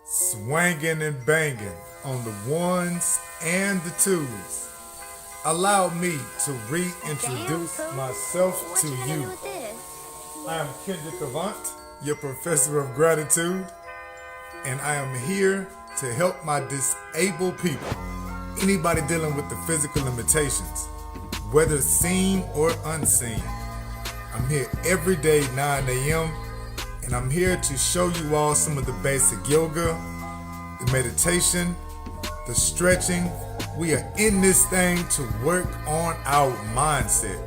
Swanging and banging on the ones and the twos. Allow me to reintroduce myself to you. I am Kendrick Avant, your professor of gratitude, and I am here to help my disabled people. Anybody dealing with the physical limitations, whether seen or unseen. I'm here every day 9 a.m. and I'm here to show you all some of the basic yoga, the meditation, the stretching. We are in this thing to work on our mindset.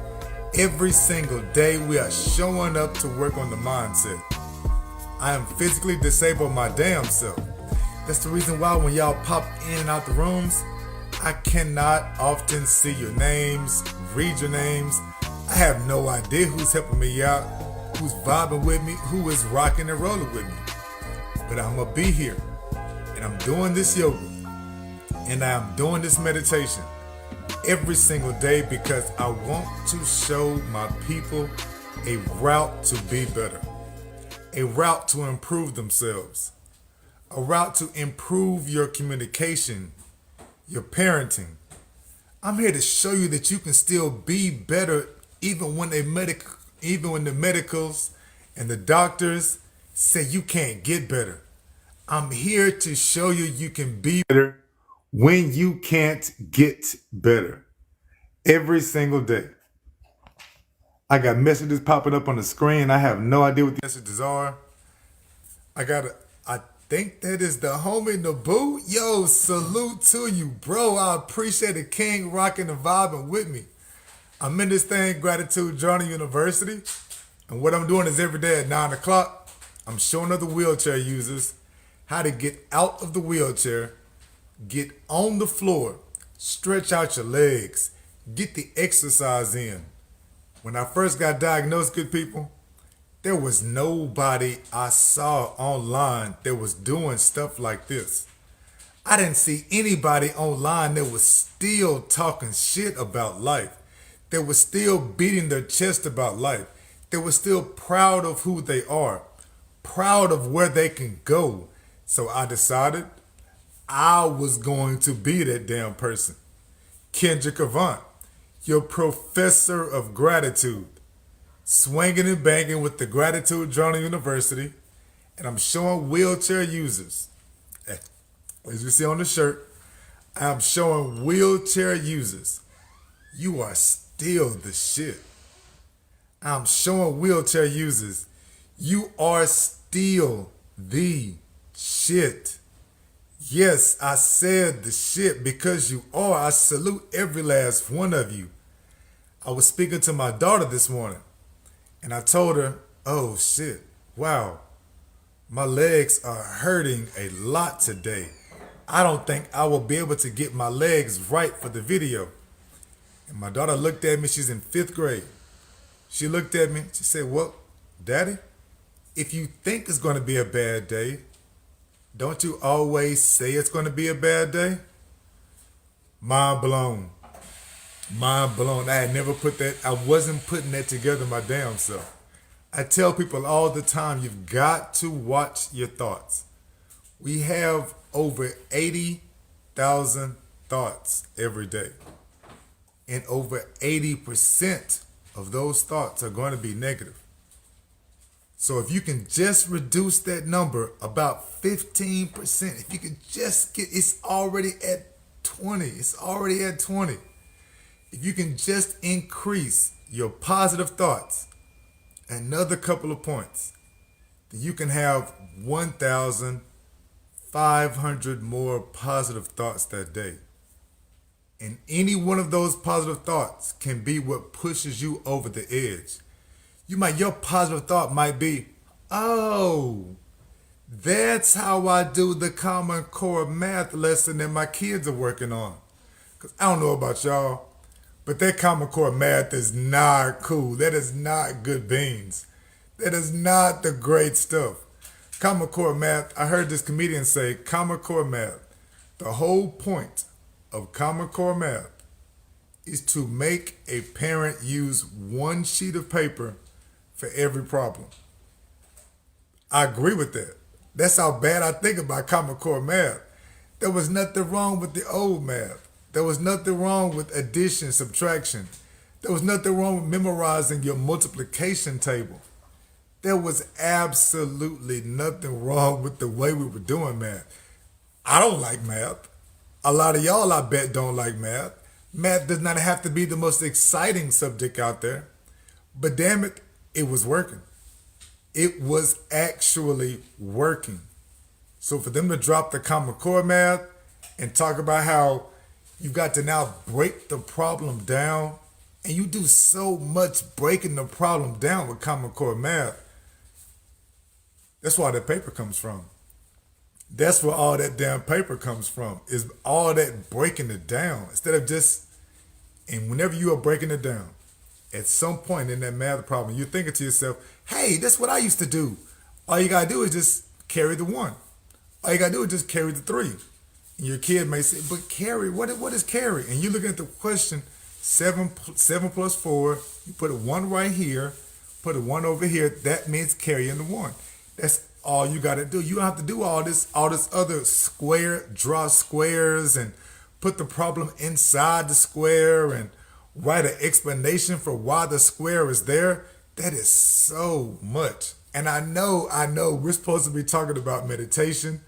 Every single day we are showing up to work on the mindset. I am physically disabled my damn self. That's the reason why when y'all pop in and out the rooms, I cannot often see your names, read your names. I have no idea who's helping me out, who's vibing with me, who is rocking and rolling with me. But I'm gonna be here, and I'm doing this yoga, and I'm doing this meditation every single day because I want to show my people a route to be better, a route to improve themselves, a route to improve your communication, your parenting. I'm here to show you that you can still be better even when the medicals and the doctors say you can't get better. I'm here to show you you can be better when you can't get better. Every single day. I got messages popping up on the screen. I have no idea what the messages are. I think that is the homie Naboo. Yo, salute to you, bro. I appreciate the king rocking and vibing with me. I'm in this thing, Gratitude Journey University. And what I'm doing is every day at 9 o'clock, I'm showing other wheelchair users how to get out of the wheelchair, get on the floor, stretch out your legs, get the exercise in. When I first got diagnosed, good people, there was nobody I saw online that was doing stuff like this. I didn't see anybody online that was still talking shit about life, that was still beating their chest about life, that was still proud of who they are, proud of where they can go. So I decided I was going to be that damn person. Kendrick Avant, your professor of gratitude, swinging and banging with the Gratitude Journal University, and I'm showing wheelchair users. As you see on the shirt, I'm showing wheelchair users. You are still the shit. I'm showing wheelchair users. You are still the shit. Yes, I said the shit because you are. I salute every last one of you. I was speaking to my daughter this morning and I told her, oh shit, wow, my legs are hurting a lot today. I don't think I will be able to get my legs right for the video. And my daughter looked at me, she's in 5th grade. She looked at me, she said, well, Daddy, if you think it's gonna be a bad day, don't you always say it's gonna be a bad day? Mind blown. Mind blown. I had never I wasn't putting that together my damn self. I tell people all the time, you've got to watch your thoughts. We have over 80,000 thoughts every day. And over 80% of those thoughts are going to be negative. So if you can just reduce that number about 15%, if you can just it's already at 20. It's already at 20. If you can just increase your positive thoughts another couple of points, then you can have 1,500 more positive thoughts that day. And any one of those positive thoughts can be what pushes you over the edge. Your positive thought might be, oh, that's how I do the Common Core math lesson that my kids are working on. Because I don't know about y'all, but that Common Core math is not cool. That is not good beans. That is not the great stuff. Common Core math, I heard this comedian say, Common Core math, the whole point of Common Core math is to make a parent use one sheet of paper for every problem. I agree with that. That's how bad I think about Common Core math. There was nothing wrong with the old math. There was nothing wrong with addition, subtraction. There was nothing wrong with memorizing your multiplication table. There was absolutely nothing wrong with the way we were doing math. I don't like math. A lot of y'all, I bet, don't like math. Math does not have to be the most exciting subject out there. But damn it, it was working. It was actually working. So for them to drop the Common Core math and talk about how you've got to now break the problem down, and you do so much breaking the problem down with Common Core math, that's where that paper comes from. That's where all that damn paper comes from, is all that breaking it down. Instead of just, and whenever you are breaking it down, at some point in that math problem, you're thinking to yourself, hey, that's what I used to do. All you gotta do is just carry the one. All you gotta do is just carry the three. And your kid may say, but carry, what is carry? And you're looking at the question, seven plus four, you put a one right here, put a one over here, that means carrying the one. That's all you gotta do. You don't have to do all this other draw squares and put the problem inside the square and write an explanation for why the square is there. That is so much. And I know, we're supposed to be talking about meditation.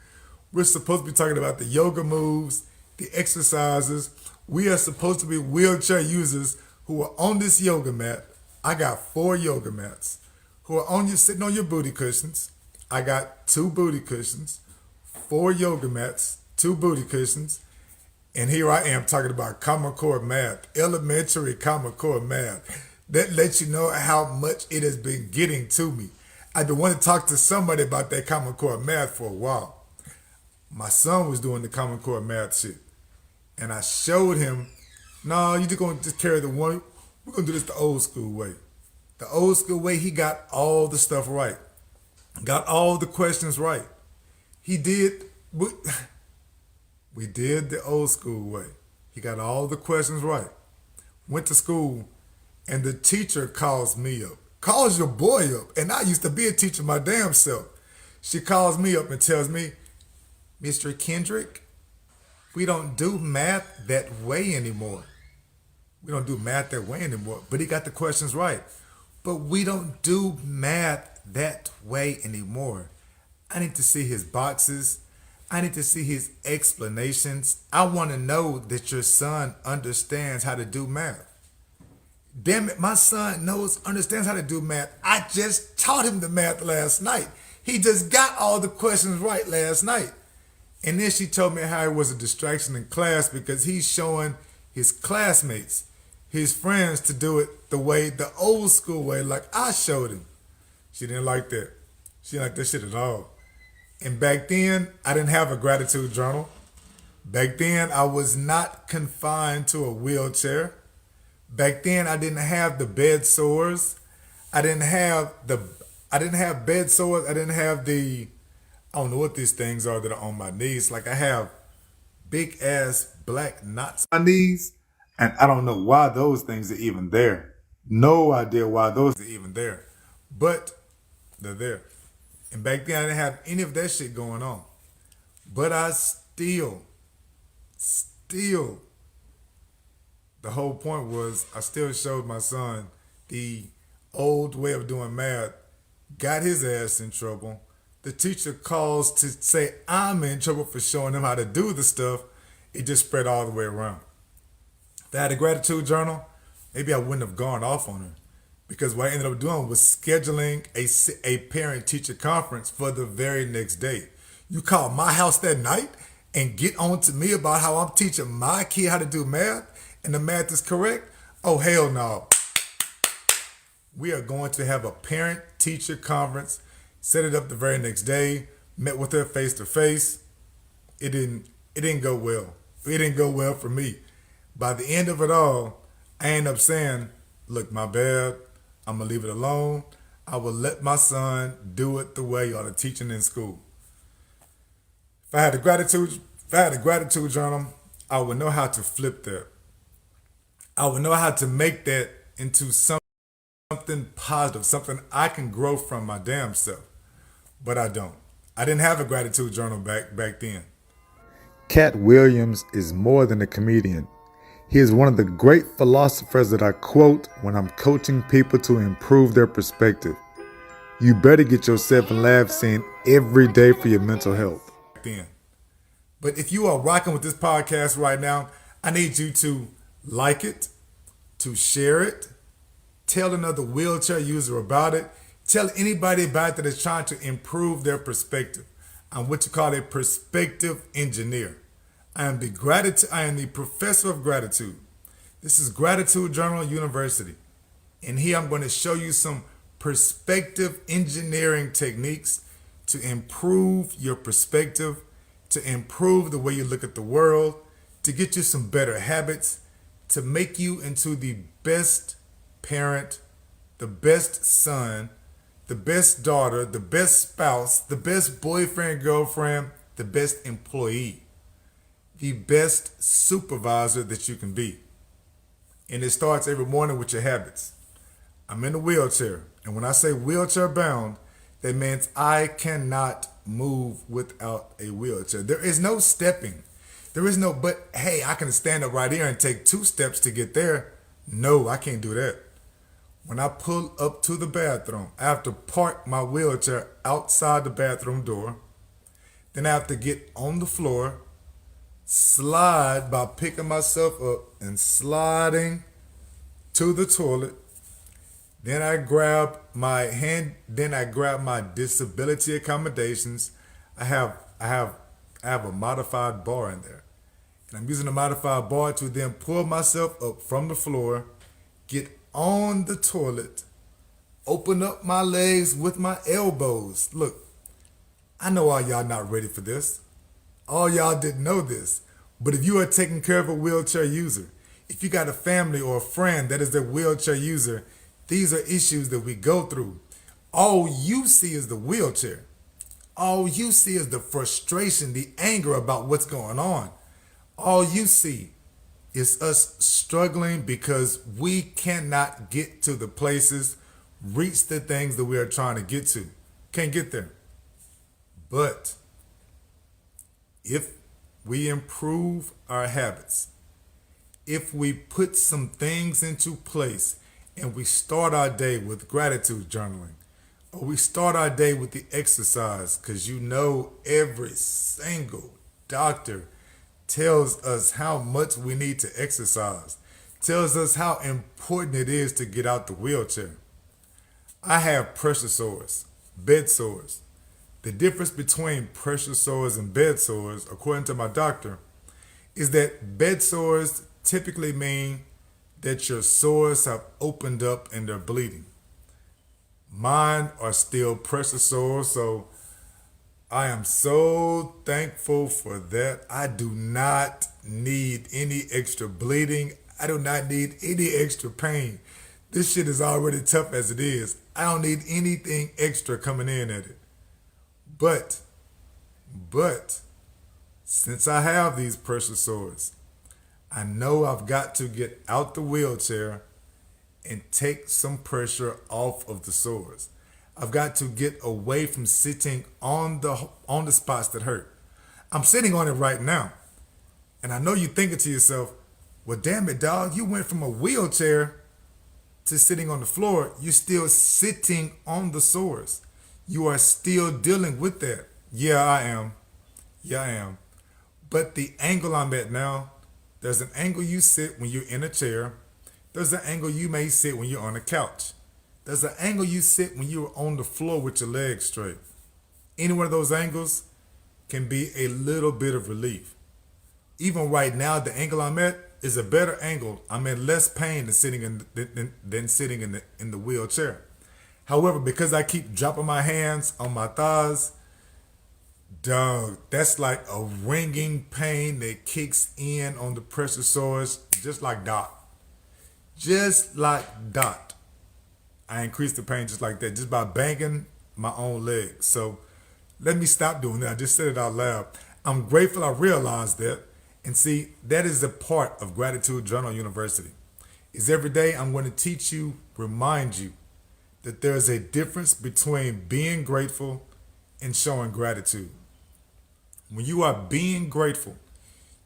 We're supposed to be talking about the yoga moves, the exercises. We are supposed to be wheelchair users who are on this yoga mat. I got 4 yoga mats who are on you sitting on your booty cushions. I got 2 booty cushions, 4 yoga mats, 2 booty cushions, and here I am talking about Common Core math, elementary Common Core math. That lets you know how much it has been getting to me. I've been wanting to talk to somebody about that Common Core math for a while. My son was doing the Common Core math shit. And I showed him, no, you're just going to just carry the one. We're going to do this the old school way. The old school way, he got all the stuff right. Got all the questions right. He did, we did the old school way. He got all the questions right. Went to school, and the teacher calls me up. Calls your boy up. And I used to be a teacher my damn self. She calls me up and tells me, Mr. Kendrick, we don't do math that way anymore. We don't do math that way anymore. But he got the questions right. But we don't do math that way anymore. I need to see his boxes. I need to see his explanations. I want to know that your son understands how to do math. Damn it, my son understands how to do math. I just taught him the math last night. He just got all the questions right last night. And then she told me how it was a distraction in class because he's showing his classmates, his friends, to do it the old school way, like I showed him. She didn't like that. She didn't like that shit at all. And back then, I didn't have a gratitude journal. Back then, I was not confined to a wheelchair. Back then, I didn't have the bed sores. I didn't have bed sores. I didn't have I don't know what these things are that are on my knees. Like I have big ass black knots on my knees, and I don't know why those things are even there. No idea why those are even there, but they're there. And back then I didn't have any of that shit going on. But I still, the whole point was I still showed my son the old way of doing math, got his ass in trouble. The teacher calls to say I'm in trouble for showing him how to do the stuff. It just spread all the way around. If I had a gratitude journal, maybe I wouldn't have gone off on her. Because what I ended up doing was scheduling a parent-teacher conference for the very next day. You call my house that night and get on to me about how I'm teaching my kid how to do math and the math is correct? Oh, hell no. We are going to have a parent-teacher conference, set it up the very next day, met with her face-to-face. It didn't go well. It didn't go well for me. By the end of it all, I ended up saying, look, my bad. I'm going to leave it alone. I will let my son do it the way y'all are teaching in school. If I had a gratitude journal, I would know how to flip that. I would know how to make that into something positive, something I can grow from my damn self. But I don't. I didn't have a gratitude journal back then. Cat Williams is more than a comedian. He is one of the great philosophers that I quote when I'm coaching people to improve their perspective. You better get yourself in lab scene every day for your mental health. Then. But if you are rocking with this podcast right now, I need you to like it, to share it, tell another wheelchair user about it, tell anybody about it that is trying to improve their perspective. I'm what you call a perspective engineer. I am the professor of gratitude. This is Gratitude Journal University. And here I'm going to show you some perspective engineering techniques to improve your perspective, to improve the way you look at the world, to get you some better habits, to make you into the best parent, the best son, the best daughter, the best spouse, the best boyfriend, girlfriend, the best employee, the best supervisor that you can be. And it starts every morning with your habits. I'm in a wheelchair, and when I say wheelchair bound, that means I cannot move without a wheelchair. There is no stepping. But hey, I can stand up right here and take 2 steps to get there. No, I can't do that. When I pull up to the bathroom, I have to park my wheelchair outside the bathroom door. Then I have to get on the floor, slide by picking myself up and sliding to the toilet. Then I grab my disability accommodations. I have a modified bar in there. And I'm using the modified bar to then pull myself up from the floor, get on the toilet, open up my legs with my elbows. Look, I know all y'all not ready for this. All y'all didn't know this. But if you are taking care of a wheelchair user, if you got a family or a friend that is a wheelchair user, these are issues that we go through. All you see is the wheelchair. All you see is the frustration, the anger about what's going on. All you see is us struggling because we cannot get to the places, reach the things that we are trying to get to. Can't get there. But if we improve our habits, if we put some things into place and we start our day with gratitude journaling, or we start our day with the exercise, because you know every single doctor tells us how much we need to exercise, tells us how important it is to get out the wheelchair. I have pressure sores, bed sores. The difference between pressure sores and bed sores, according to my doctor, is that bed sores typically mean that your sores have opened up and they're bleeding. Mine are still pressure sores, so I am so thankful for that. I do not need any extra bleeding. I do not need any extra pain. This shit is already tough as it is. I don't need anything extra coming in at it. But, since I have these pressure sores, I know I've got to get out the wheelchair and take some pressure off of the sores. I've got to get away from sitting on the spots that hurt. I'm sitting on it right now. And I know you're thinking to yourself, well, damn it, dog, you went from a wheelchair to sitting on the floor. You're still sitting on the sores. You are still dealing with that. Yeah, I am. But the angle I'm at now, there's an angle you sit when you're in a chair. There's an angle you may sit when you're on a couch. There's an angle you sit when you're on the floor with your legs straight. Any one of those angles can be a little bit of relief. Even right now, the angle I'm at is a better angle. I'm in less pain than sitting in the wheelchair. However, because I keep dropping my hands on my thighs, dog, that's like a ringing pain that kicks in on the pressure sores, just like Dot. Just like Dot. I increase the pain just like that, just by banging my own leg. So let me stop doing that. I just said it out loud. I'm grateful I realized that. And see, that is a part of Gratitude Journal University. Is every day I'm going to teach you, remind you that there is a difference between being grateful and showing gratitude. When you are being grateful,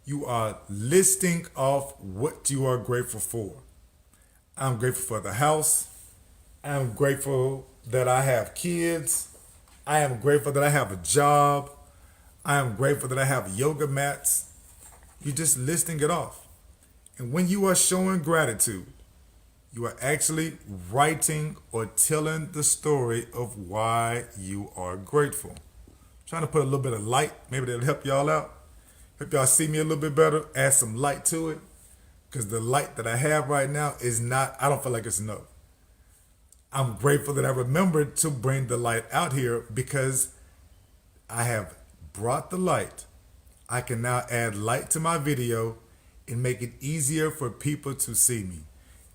you are listing off what you are grateful for. I'm grateful for the house. I'm grateful that I have kids. I am grateful that I have a job. I am grateful that I have yoga mats. You're just listing it off. And when you are showing gratitude, you are actually writing or telling the story of why you are grateful. Trying to put a little bit of light, maybe that'll help y'all out. Help y'all see me a little bit better, add some light to it. Because the light that I have right now is not, I don't feel like it's enough. I'm grateful that I remembered to bring the light out here because I have brought the light. I can now add light to my video and make it easier for people to see me.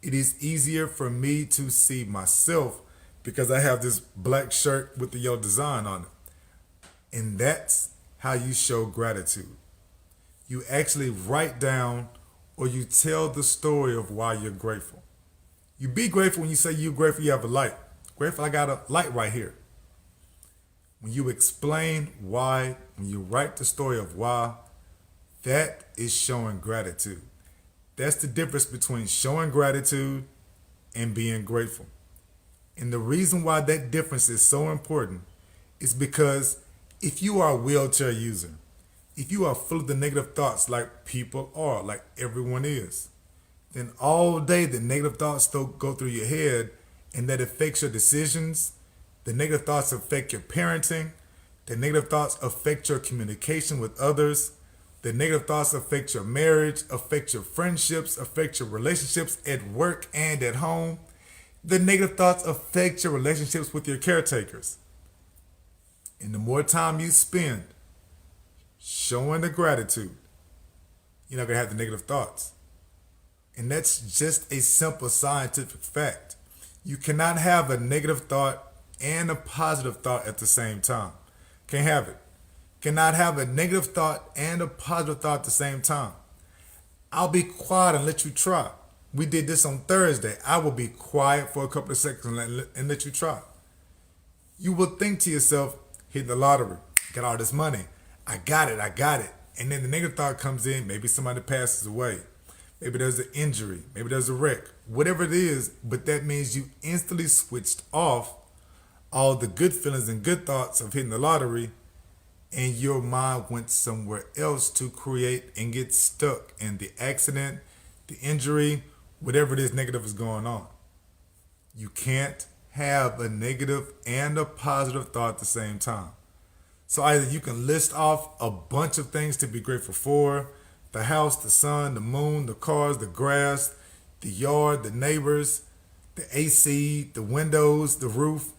It is easier for me to see myself because I have this black shirt with the yellow design on it. And that's how you show gratitude. You actually write down or you tell the story of why you're grateful. You be grateful when you say you're grateful you have a light. Grateful I got a light right here. When you explain why, when you write the story of why, that is showing gratitude. That's the difference between showing gratitude and being grateful. And the reason why that difference is so important is because if you are a wheelchair user, if you are full of the negative thoughts like people are, like everyone is, then all day the negative thoughts still go through your head and that affects your decisions. The negative thoughts affect your parenting. The negative thoughts affect your communication with others. The negative thoughts affect your marriage, affect your friendships, affect your relationships at work and at home. The negative thoughts affect your relationships with your caretakers. And the more time you spend showing the gratitude, you're not going to have the negative thoughts. And that's just a simple scientific fact. You cannot have a negative thought and a positive thought at the same time. Can't have it. Cannot have a negative thought and a positive thought at the same time. I'll be quiet and let you try. We did this on Thursday. I will be quiet for a couple of seconds and let you try. You will think to yourself, hit the lottery, got all this money. I got it. And then the negative thought comes in, maybe somebody passes away. Maybe there's an injury. Maybe there's a wreck. Whatever it is, but that means you instantly switched off all the good feelings and good thoughts of hitting the lottery, and your mind went somewhere else to create and get stuck in the accident, the injury, whatever it is negative is going on. You can't have a negative and a positive thought at the same time. So either you can list off a bunch of things to be grateful for, the house, the sun, the moon, the cars, the grass, the yard, the neighbors, the AC, the windows, the roof.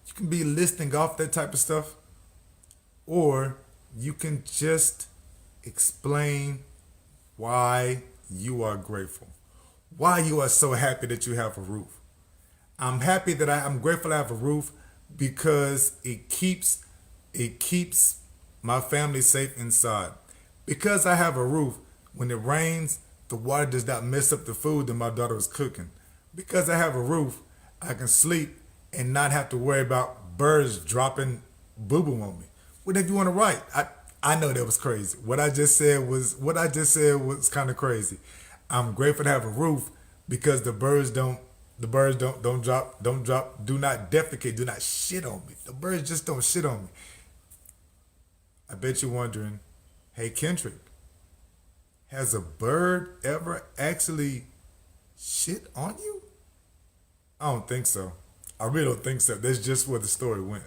You can be listing off that type of stuff. Or you can just explain why you are grateful, why you are so happy that you have a roof. I'm happy that I'm grateful I have a roof because it keeps my family safe inside. Because I have a roof, when it rains, the water does not mess up the food that my daughter is cooking. Because I have a roof, I can sleep and not have to worry about birds dropping boo-boo on me. Whatever you want to write. I know that was crazy. What I just said was kind of crazy. I'm grateful to have a roof because the birds don't drop, do not defecate, do not shit on me. The birds just don't shit on me. I bet you're wondering, hey Kendrick, has a bird ever actually shit on you? I don't think so. I really don't think so. That's just where the story went.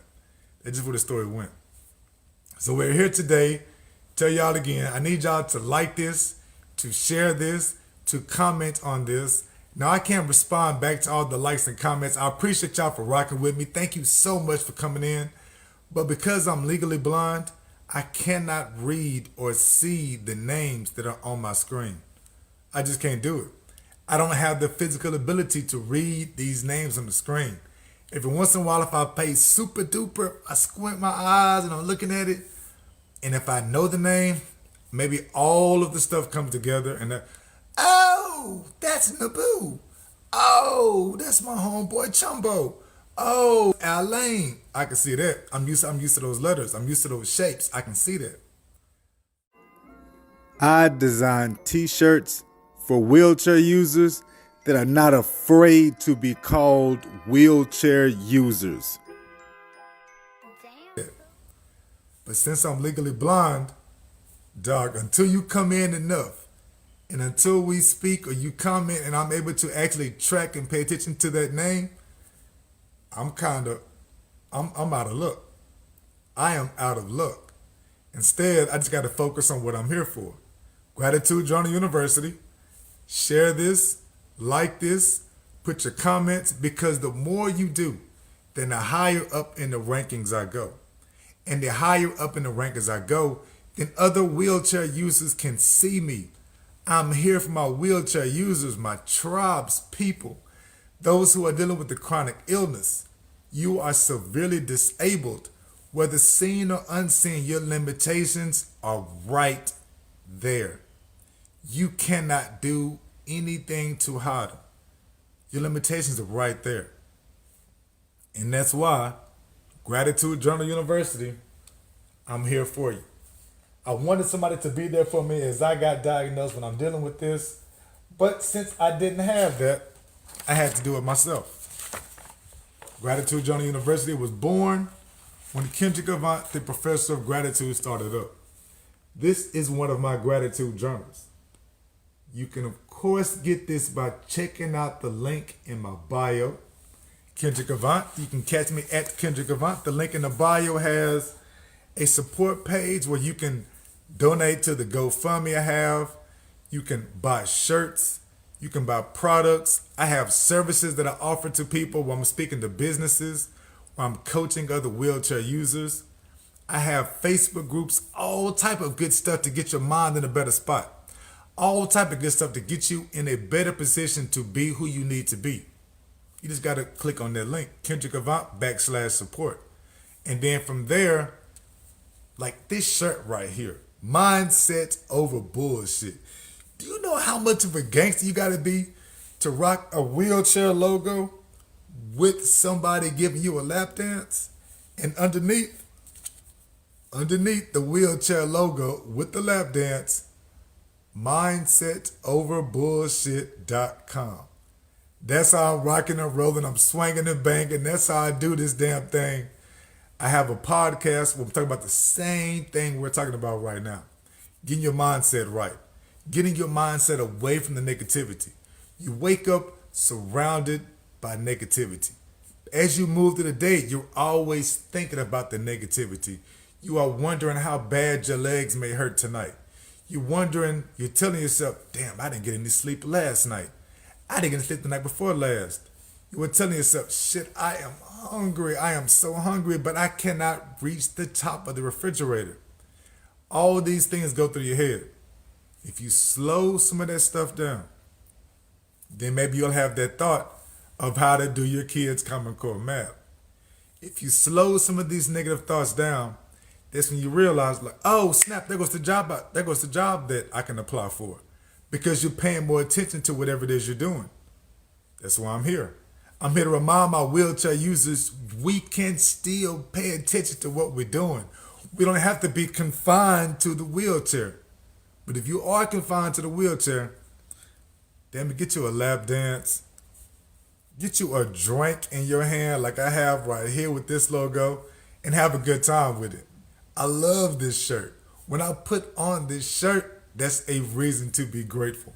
So we're here today. Tell y'all again, I need y'all to like this, to share this, to comment on this. Now I can't respond back to all the likes and comments. I appreciate y'all for rocking with me. Thank you so much for coming in. But because I'm legally blind, I cannot read or see the names that are on my screen. I just can't do it. I don't have the physical ability to read these names on the screen. Every once in a while, if I pay super duper, I squint my eyes and I'm looking at it. And if I know the name, maybe all of the stuff comes together and oh, that's Naboo. Oh, that's my homeboy Chumbo. Oh, Alain. I can see that. I'm used to those letters. I'm used to those shapes. I can see that. I design t-shirts for wheelchair users that are not afraid to be called wheelchair users. But since I'm legally blind, dog, until you come in enough and until we speak or you comment and I'm able to actually track and pay attention to that name, I'm kind of, I'm out of luck. I am out of luck. Instead, I just got to focus on what I'm here for. Gratitude Journal University. Share this, like this, put your comments, because the more you do, then the higher up in the rankings I go. And the higher up in the rankings I go, then other wheelchair users can see me. I'm here for my wheelchair users, my tribes, people, those who are dealing with the chronic illness. You are severely disabled. Whether seen or unseen, your limitations are right there. You cannot do anything to hide them. Your limitations are right there. And that's why Gratitude Journal University, I'm here for you. I wanted somebody to be there for me as I got diagnosed when I'm dealing with this. But since I didn't have that, I had to do it myself. Gratitude Journal University was born when Kendrick Avant, the professor of gratitude, started up. This is one of my gratitude journals. You can, of course, get this by checking out the link in my bio. Kendrick Avant. You can catch me at Kendrick Avant. The link in the bio has a support page where you can donate to the GoFundMe I have. You can buy shirts. You can buy products. I have services that I offer to people when I'm speaking to businesses, when I'm coaching other wheelchair users. I have Facebook groups, all type of good stuff to get your mind in a better spot. All type of good stuff to get you in a better position to be who you need to be. You just got to click on that link, Kendrick Avant /support. And then from there, like this shirt right here, mindset over bullshit. Do you know how much of a gangster you got to be to rock a wheelchair logo with somebody giving you a lap dance? And underneath the wheelchair logo with the lap dance, mindsetoverbullshit.com. That's how I'm rocking and rolling. I'm swinging and banging. That's how I do this damn thing. I have a podcast where I'm talking about the same thing we're talking about right now. Getting your mindset right. Getting your mindset away from the negativity. You wake up surrounded by negativity. As you move through the day, you're always thinking about the negativity. You are wondering how bad your legs may hurt tonight. You're telling yourself, damn, I didn't get any sleep last night. I didn't get any sleep the night before last. You were telling yourself, shit, I am hungry. I am so hungry, but I cannot reach the top of the refrigerator. All these things go through your head. If you slow some of that stuff down, then maybe you'll have that thought of how to do your kids' Common Core math. If you slow some of these negative thoughts down, that's when you realize, like, oh snap, there goes the job that I can apply for, because you're paying more attention to whatever it is you're doing. That's why I'm here. I'm here to remind my wheelchair users we can still pay attention to what we're doing. We don't have to be confined to the wheelchair. But if you are confined to the wheelchair, then get you a lap dance, get you a drink in your hand like I have right here with this logo, and have a good time with it. I love this shirt. When I put on this shirt, that's a reason to be grateful.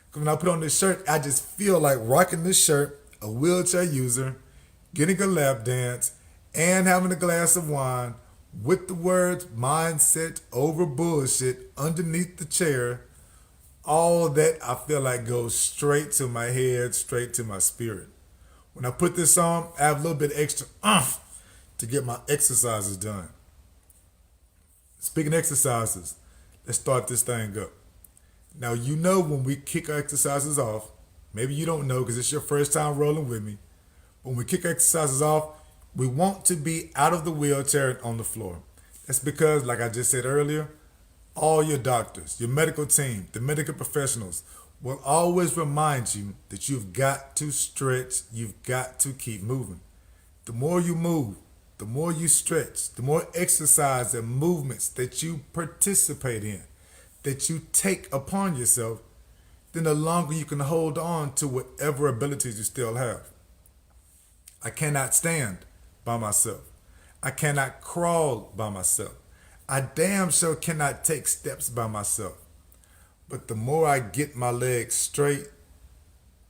Because when I put on this shirt, I just feel like rocking this shirt, a wheelchair user, getting a lap dance, and having a glass of wine with the words mindset over bullshit underneath the chair. All that I feel like goes straight to my head, straight to my spirit. When I put this on, I have a little bit extra to get my exercises done. Speaking of exercises, let's start this thing up. Now, you know when we kick our exercises off, maybe you don't know because it's your first time rolling with me. When we kick our exercises off, we want to be out of the wheelchair and on the floor. That's because, like I just said earlier, all your doctors, your medical team, the medical professionals will always remind you that you've got to stretch, you've got to keep moving. The more you move, the more you stretch, the more exercise and movements that you participate in, that you take upon yourself, then the longer you can hold on to whatever abilities you still have. I cannot stand by myself. I cannot crawl by myself. I damn sure cannot take steps by myself. But the more I get my legs straight,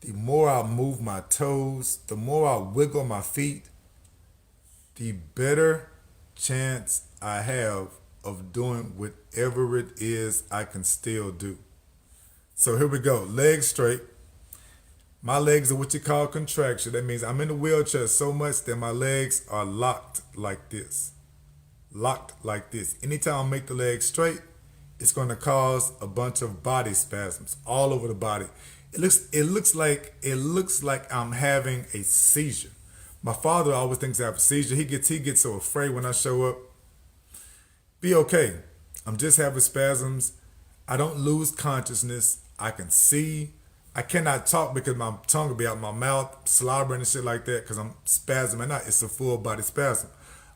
the more I move my toes, the more I wiggle my feet, the better chance I have of doing whatever it is I can still do. So here we go. Legs straight. My legs are what you call contraction. That means I'm in the wheelchair so much that my legs are locked like this. Locked like this. Anytime I make the legs straight, it's going to cause a bunch of body spasms all over the body. It looks like I'm having a seizure. My father always thinks I have a seizure. He gets so afraid when I show up. Be okay. I'm just having spasms. I don't lose consciousness. I can see. I cannot talk because my tongue will be out my mouth, slobbering and shit like that because I'm spasming out. It's a full body spasm.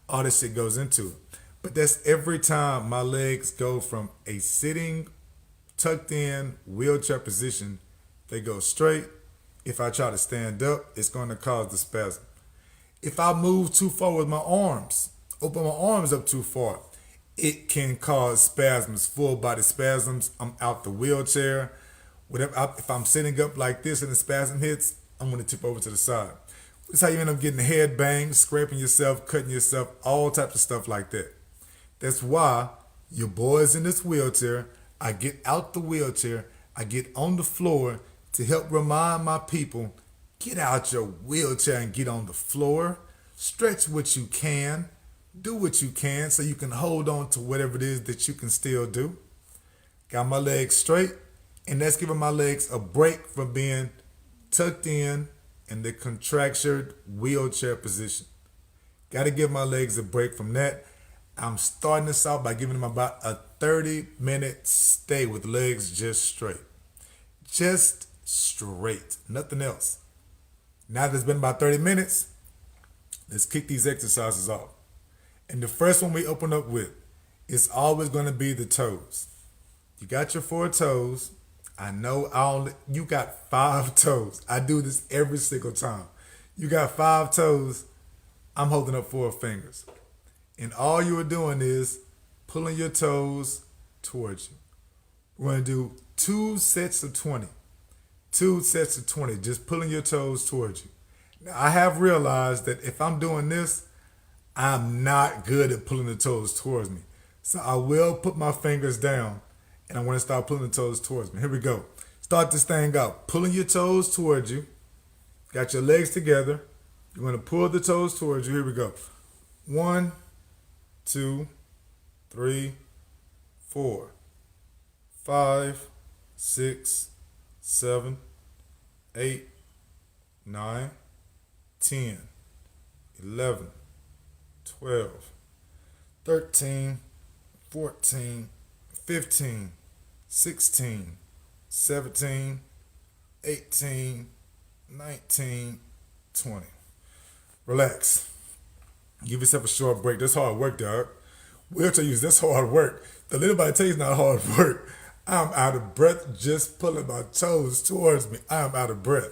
All this shit goes into it. But that's every time my legs go from a sitting, tucked in, wheelchair position, they go straight. If I try to stand up, it's going to cause the spasm. If I move too far with my arms, open my arms up too far, it can cause spasms, full body spasms. I'm out the wheelchair. If I'm sitting up like this and the spasm hits, I'm going to tip over to the side. That's how you end up getting head banged, scraping yourself, cutting yourself, all types of stuff like that. That's why your boy's in this wheelchair. I get out the wheelchair. I get on the floor to help remind my people, get out your wheelchair and get on the floor. Stretch what you can. Do what you can so you can hold on to whatever it is that you can still do. Got my legs straight, and that's giving my legs a break from being tucked in the contractured wheelchair position. Got to give my legs a break from that. I'm starting this out by giving them about a 30-minute stay with legs just straight. Just straight, nothing else. Now that it's been about 30 minutes, let's kick these exercises off. And the first one we open up with is always going to be the toes. You got your 4 toes. I know you got 5 toes. I do this every single time. You got 5 toes. I'm holding up 4 fingers. And all you are doing is pulling your toes towards you. We're going to do 2 sets of 20. 2 sets of 20, just pulling your toes towards you. Now, I have realized that if I'm doing this, I'm not good at pulling the toes towards me. So I will put my fingers down and I want to start pulling the toes towards me. Here we go. Start this thing out. Pulling your toes towards you. Got your legs together. You're going to pull the toes towards you. Here we go. 1, 2, 3, 4, 5, 6, 7, 8, 9, 10, 11, 12, 13, 14, 15, 16, 17, 18, 19, 20. Relax. Give yourself a short break. That's hard work, dog. Wheelchair use, that's hard work. Don't let anybody tell you it's not hard work. I'm out of breath just pulling my toes towards me. I'm out of breath.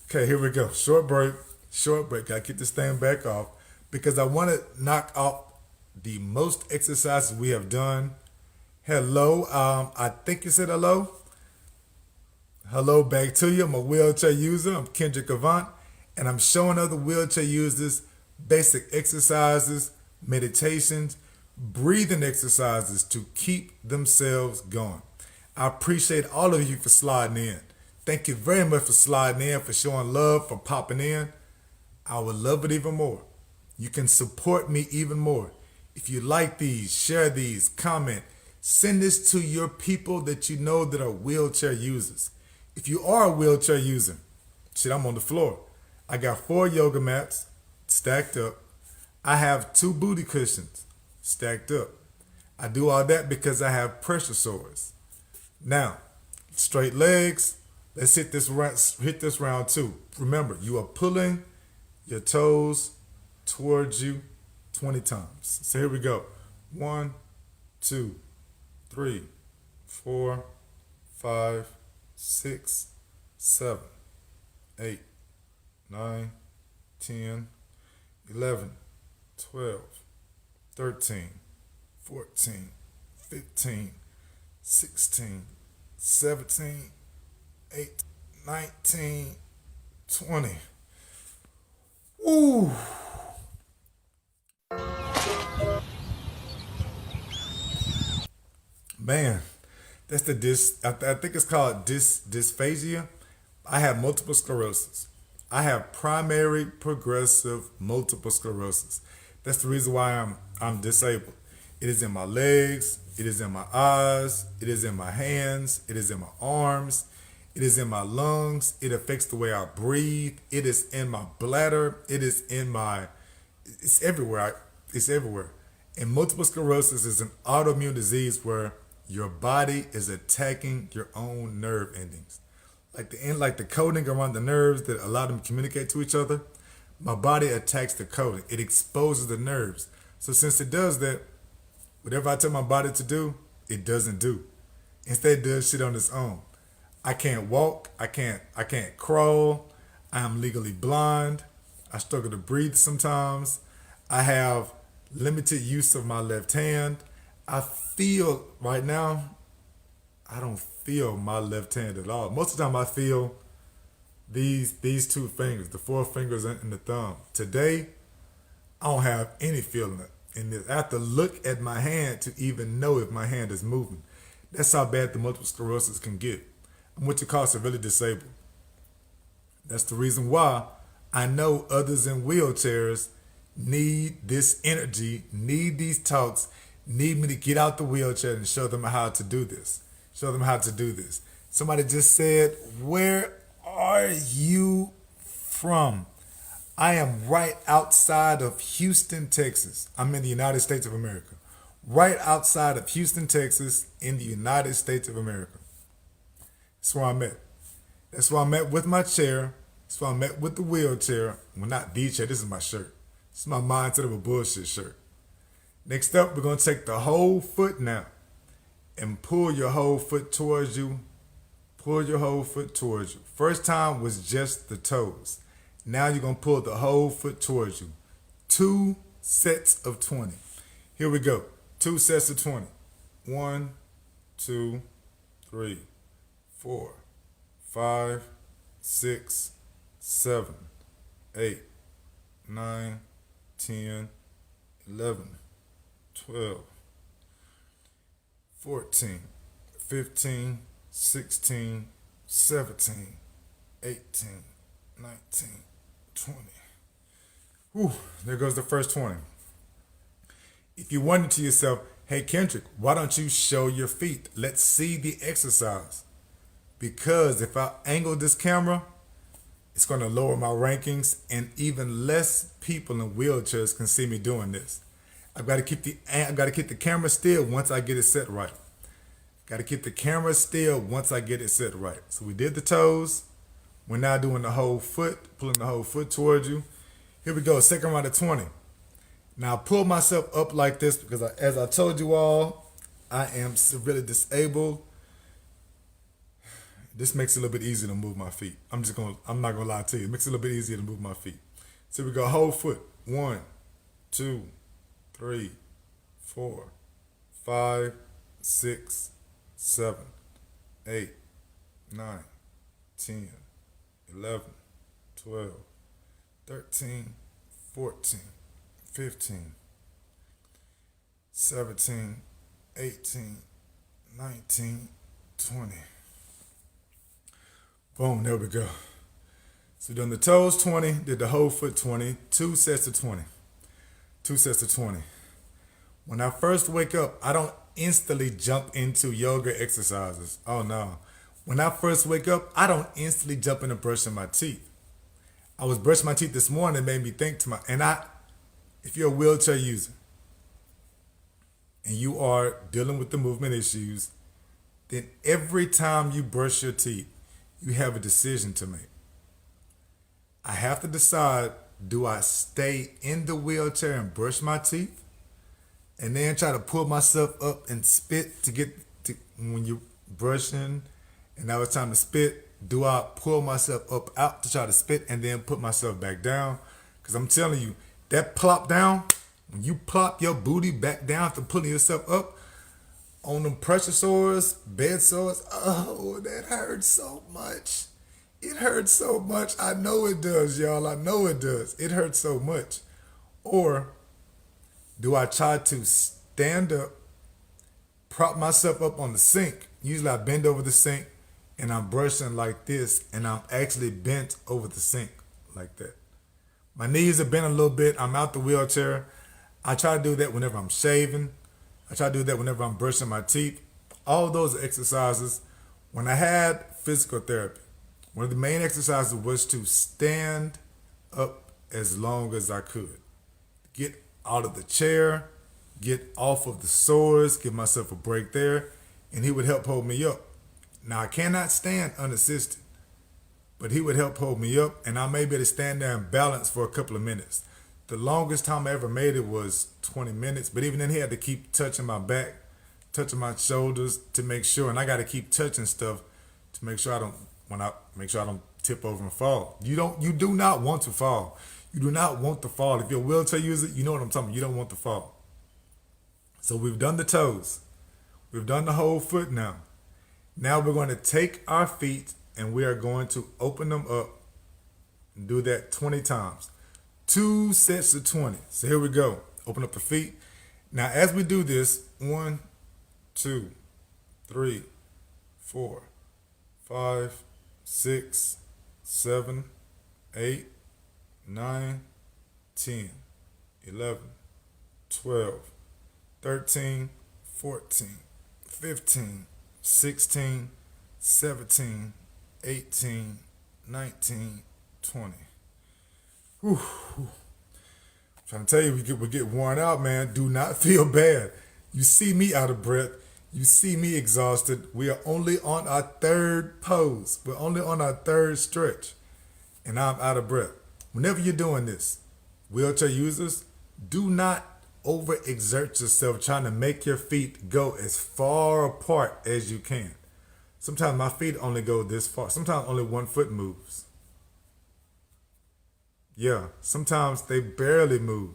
Okay, here we go. Short break. Short break. Gotta get this thing back off because I want to knock off the most exercises we have done. Hello. I think you said hello. Hello back to you. I'm a wheelchair user. I'm Kendrick Avant, and I'm showing other wheelchair users basic exercises, meditations, breathing exercises to keep themselves going. I appreciate all of you for sliding in. Thank you very much for sliding in, for showing love, for popping in. I would love it even more. You can support me even more. If you like these, share these, comment, send this to your people that you know that are wheelchair users. If you are a wheelchair user, shit, I'm on the floor. I got 4 yoga mats stacked up. I have 2 booty cushions stacked up. I do all that because I have pressure sores. Now, straight legs. Let's hit this round 2. Remember, you are pulling your toes towards you 20 times. So here we go. 1, 2, 3, 4, 5, 6, 7, 8, 9, 10, 11, 12, 13, 14, 15, 16, 17, 18, 19, 20. Ooh. Man, that's the I think it's called dysphagia. I have multiple sclerosis. I have primary progressive multiple sclerosis. That's the reason why I'm disabled. It is in my legs, it is in my eyes, it is in my hands, it is in my arms, it is in my lungs, it affects the way I breathe, it is in my bladder, it's everywhere. It's everywhere. And multiple sclerosis is an autoimmune disease where your body is attacking your own nerve endings. Like the coating around the nerves that allow them to communicate to each other, my body attacks the coating. It exposes the nerves. So since it does that, whatever I tell my body to do, it doesn't do. Instead, it does shit on its own. I can't walk. I can't crawl. I am legally blind. I struggle to breathe sometimes. I have limited use of my left hand. I feel right now, I don't feel my left hand at all. Most of the time I feel these two fingers, the four fingers and the thumb. Today, I don't have any feeling in this. I have to look at my hand to even know if my hand is moving. That's how bad the multiple sclerosis can get. I'm what you call severely disabled. That's the reason why I know others in wheelchairs need this energy, need these talks, need me to get out the wheelchair and show them how to do this. Show them how to do this. Somebody just said, where are you from? I am right outside of Houston, Texas. I'm in the United States of America. Right outside of Houston, Texas, in the United States of America. That's where I'm at. That's where I'm at with my chair. That's where I'm at with the wheelchair. Well, not the chair. This is my shirt. This is my mindset of a bullshit shirt. Next up, we're going to take the whole foot now and pull your whole foot towards you. Pull your whole foot towards you. First time was just the toes. Now you're going to pull the whole foot towards you. 2 sets of 20. Here we go. 2 sets of 20. 1, 2, 3, 4, 5, 6, 7, 8, 9, 10, 11, 12, 14, 15, 16, 17, 18, 19, 20. Whew, there goes the first 20. If you wonder to yourself, hey Kendrick, why don't you show your feet? Let's see the exercise. Because if I angle this camera, it's going to lower my rankings and even less people in wheelchairs can see me doing this. I've got to keep the camera still once I get it set right. Got to keep the camera still once I get it set right. So we did the toes. We're now doing the whole foot, pulling the whole foot towards you. Here we go, second round of 20. Now I pull myself up like this because as I told you all, I am severely disabled. This makes it a little bit easier to move my feet. I'm not gonna lie to you. It makes it a little bit easier to move my feet. So we go whole foot. 1, 2, 3, 4, 5, 6, 7, 8, 9, 10, 11, 12, 13, 14, 15, 17, 18, 19, 20. Boom, there we go. So done the toes 20, did the whole foot 20, 2 sets of 20. 2 sets of 20. When I first wake up, I don't instantly jump into yoga exercises. Oh no. When I first wake up, I don't instantly jump into brushing my teeth. I was brushing my teeth this morning, it made me think to if you're a wheelchair user and you are dealing with the movement issues, then every time you brush your teeth, you have a decision to make. I have to decide do I stay in the wheelchair and brush my teeth and then try to pull myself up and spit to get to when you're brushing and now it's time to spit? Do I pull myself up out to try to spit and then put myself back down? Because I'm telling you, that plop down, when you plop your booty back down after pulling yourself up on them pressure sores, bed sores, oh, that hurts so much. It hurts so much. I know it does, y'all. I know it does. It hurts so much. Or do I try to stand up, prop myself up on the sink? Usually I bend over the sink and I'm brushing like this and I'm actually bent over the sink like that. My knees are bent a little bit. I'm out the wheelchair. I try to do that whenever I'm shaving. I try to do that whenever I'm brushing my teeth. All those are exercises. When I had physical therapy, one of the main exercises was to stand up as long as I could. Get out of the chair, get off of the sores, give myself a break there, and he would help hold me up. Now, I cannot stand unassisted, but he would help hold me up, and I may be able to stand there and balance for a couple of minutes. The longest time I ever made it was 20 minutes, but even then he had to keep touching my back, touching my shoulders to make sure, and I got to keep touching stuff to make sure I don't tip over and fall. You do not want to fall. You do not want to fall. If you're a wheelchair user, you know what I'm talking about. You don't want to fall. So we've done the toes. We've done the whole foot now. Now we're going to take our feet and we are going to open them up and do that 20 times. 2 sets of 20. So here we go. Open up the feet. Now as we do this, 1, 2, 3, 4, 5, 6, 7, 8, 9, 10, 11, 12, 13, 14, 15, 16, 17, 18, 19, 20. Whew. I'm trying to tell you, we get worn out, man. Do not feel bad. You see me out of breath. You see me exhausted. We are only on our third pose. We're only on our third stretch. And I'm out of breath. Whenever you're doing this, wheelchair users, do not overexert yourself trying to make your feet go as far apart as you can. Sometimes my feet only go this far. Sometimes only one foot moves. Yeah, sometimes they barely move.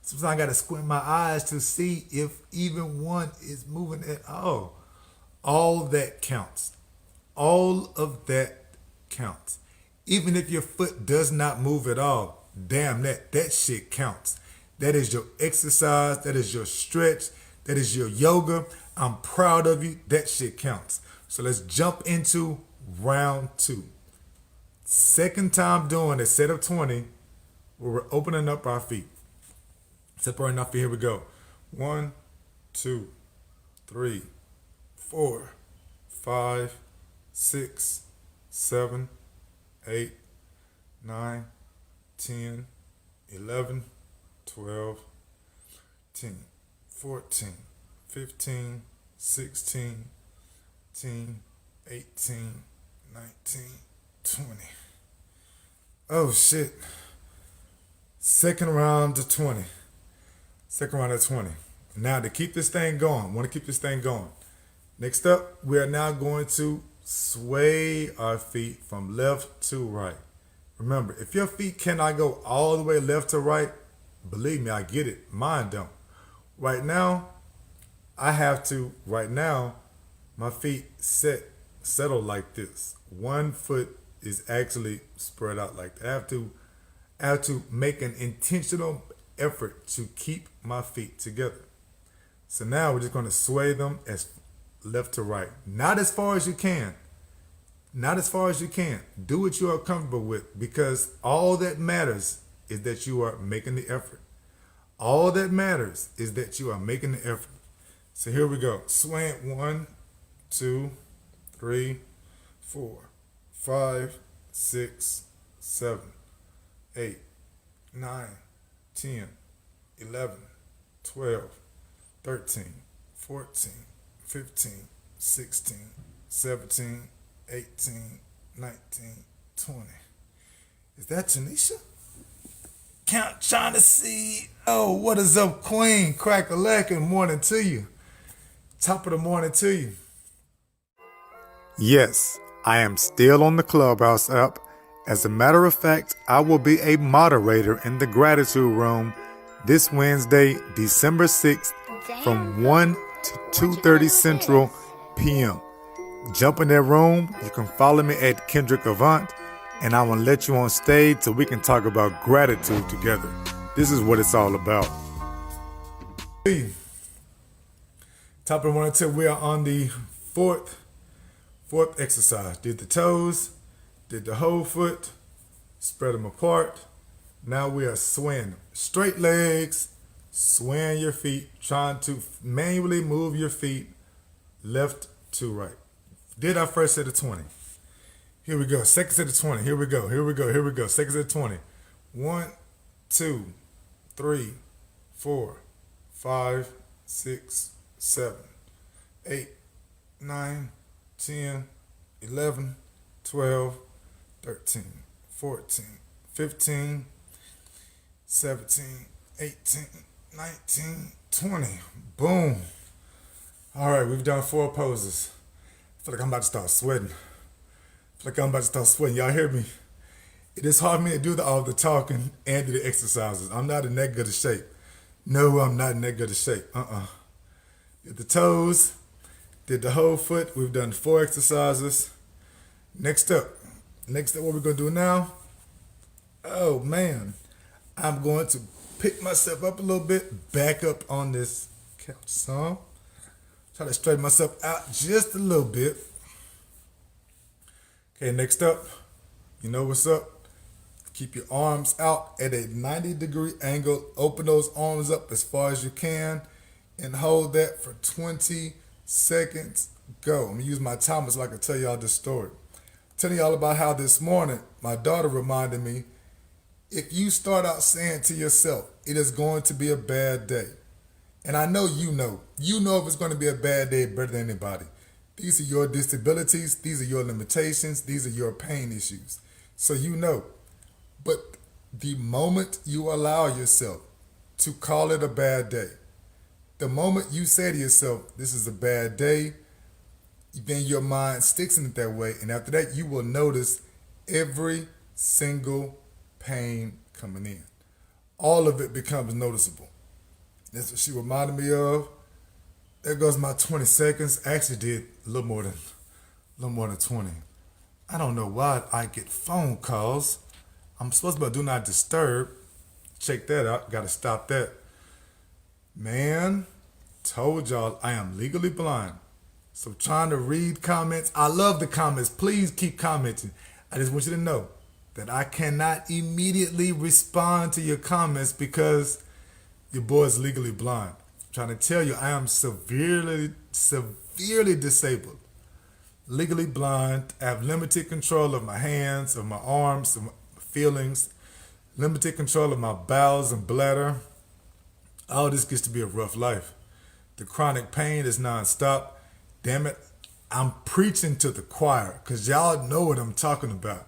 Sometimes I gotta squint my eyes to see if even one is moving at all. All that counts. All of that counts. Even if your foot does not move at all, damn that shit counts. That is your exercise, that is your stretch, that is your yoga. I'm proud of you. That shit counts. So let's jump into round 2. Second time doing a set of 20 where we're opening up our feet. Separating our feet, here we go. 1, 2, 3, 4, 5, 6, 7, 8, 9, 10, 11, 12, 10, 14, 15, 16, 18, 19, 20. Oh shit. Second round to 20. Second round of 20. Now to keep this thing going, want to keep this thing going. Next up, we are now going to sway our feet from left to right. Remember, if your feet cannot go all the way left to right, believe me, I get it. Mine don't. Right now, my feet settle like this. One foot is actually spread out like that. I have to make an intentional effort to keep my feet together. So now we're just going to sway them as left to right. Not as far as you can. Not as far as you can. Do what you are comfortable with, because all that matters is that you are making the effort. All that matters is that you are making the effort. So here we go. Swing 1, 2, 3, 4, 5, 6, 7, 8, 9, 10, 11, 12, 13, 14, 15, 16, 17, 18, 19, 20. Is that Janisha? Count trying to see. Oh, what is up, Queen? Crack a lack and morning to you. Top of the morning to you. Yes, I am still on the Clubhouse app. As a matter of fact, I will be a moderator in the Gratitude Room this Wednesday, December 6th from 1 to 2:30 Central p.m. Jump in that room. You can follow me at Kendrick Avant, and I will let you on stage so we can talk about gratitude together. This is what it's all about. Top of the morning till we are on the fourth exercise. Did the toes, did the whole foot, spread them apart. Now we are swaying. Straight legs, swaying your feet, trying to manually move your feet left to right. Did our first set of 20. Here we go. Second set of 20. Here we go. Second set of 20. 1, 2, 3, 4, 5, 6, 7, 8, 9, 10, 11, 12, 13, 14, 15, 17, 18, 19, 20. Boom. All right, we've done 4 poses. I feel like I'm about to start sweating. Y'all hear me? It is hard for me to do all the talking and do the exercises. I'm not in that good of shape. No, I'm not in that good of shape. Did the toes, did the whole foot. We've done 4 exercises. Next up, what we're going to do now? Oh, man. I'm going to pick myself up a little bit, back up on this couch some. Try to straighten myself out just a little bit. Okay, next up, you know what's up? Keep your arms out at a 90-degree angle. Open those arms up as far as you can and hold that for 20 seconds. Go. I'm going to use my timer so I can tell y'all this story. Telling y'all about how this morning my daughter reminded me, if you start out saying to yourself, it is going to be a bad day. And I know you know if it's going to be a bad day better than anybody. These are your disabilities. These are your limitations. These are your pain issues. So you know. But the moment you allow yourself to call it a bad day, the moment you say to yourself, this is a bad day, then your mind sticks in it that way. And after that, you will notice every single pain coming in. All of it becomes noticeable. That's what she reminded me of. There goes my 20 seconds. I actually did a little more than 20. I don't know why I get phone calls. I'm supposed to be do not disturb. Check that out. Got to stop that. Man, told y'all I am legally blind. So trying to read comments. I love the comments. Please keep commenting. I just want you to know that I cannot immediately respond to your comments because your boy is legally blind. I'm trying to tell you, I am severely disabled. Legally blind. I have limited control of my hands, of my arms, of my feelings. Limited control of my bowels and bladder. All this gets to be a rough life. The chronic pain is nonstop. Damn it, I'm preaching to the choir because y'all know what I'm talking about.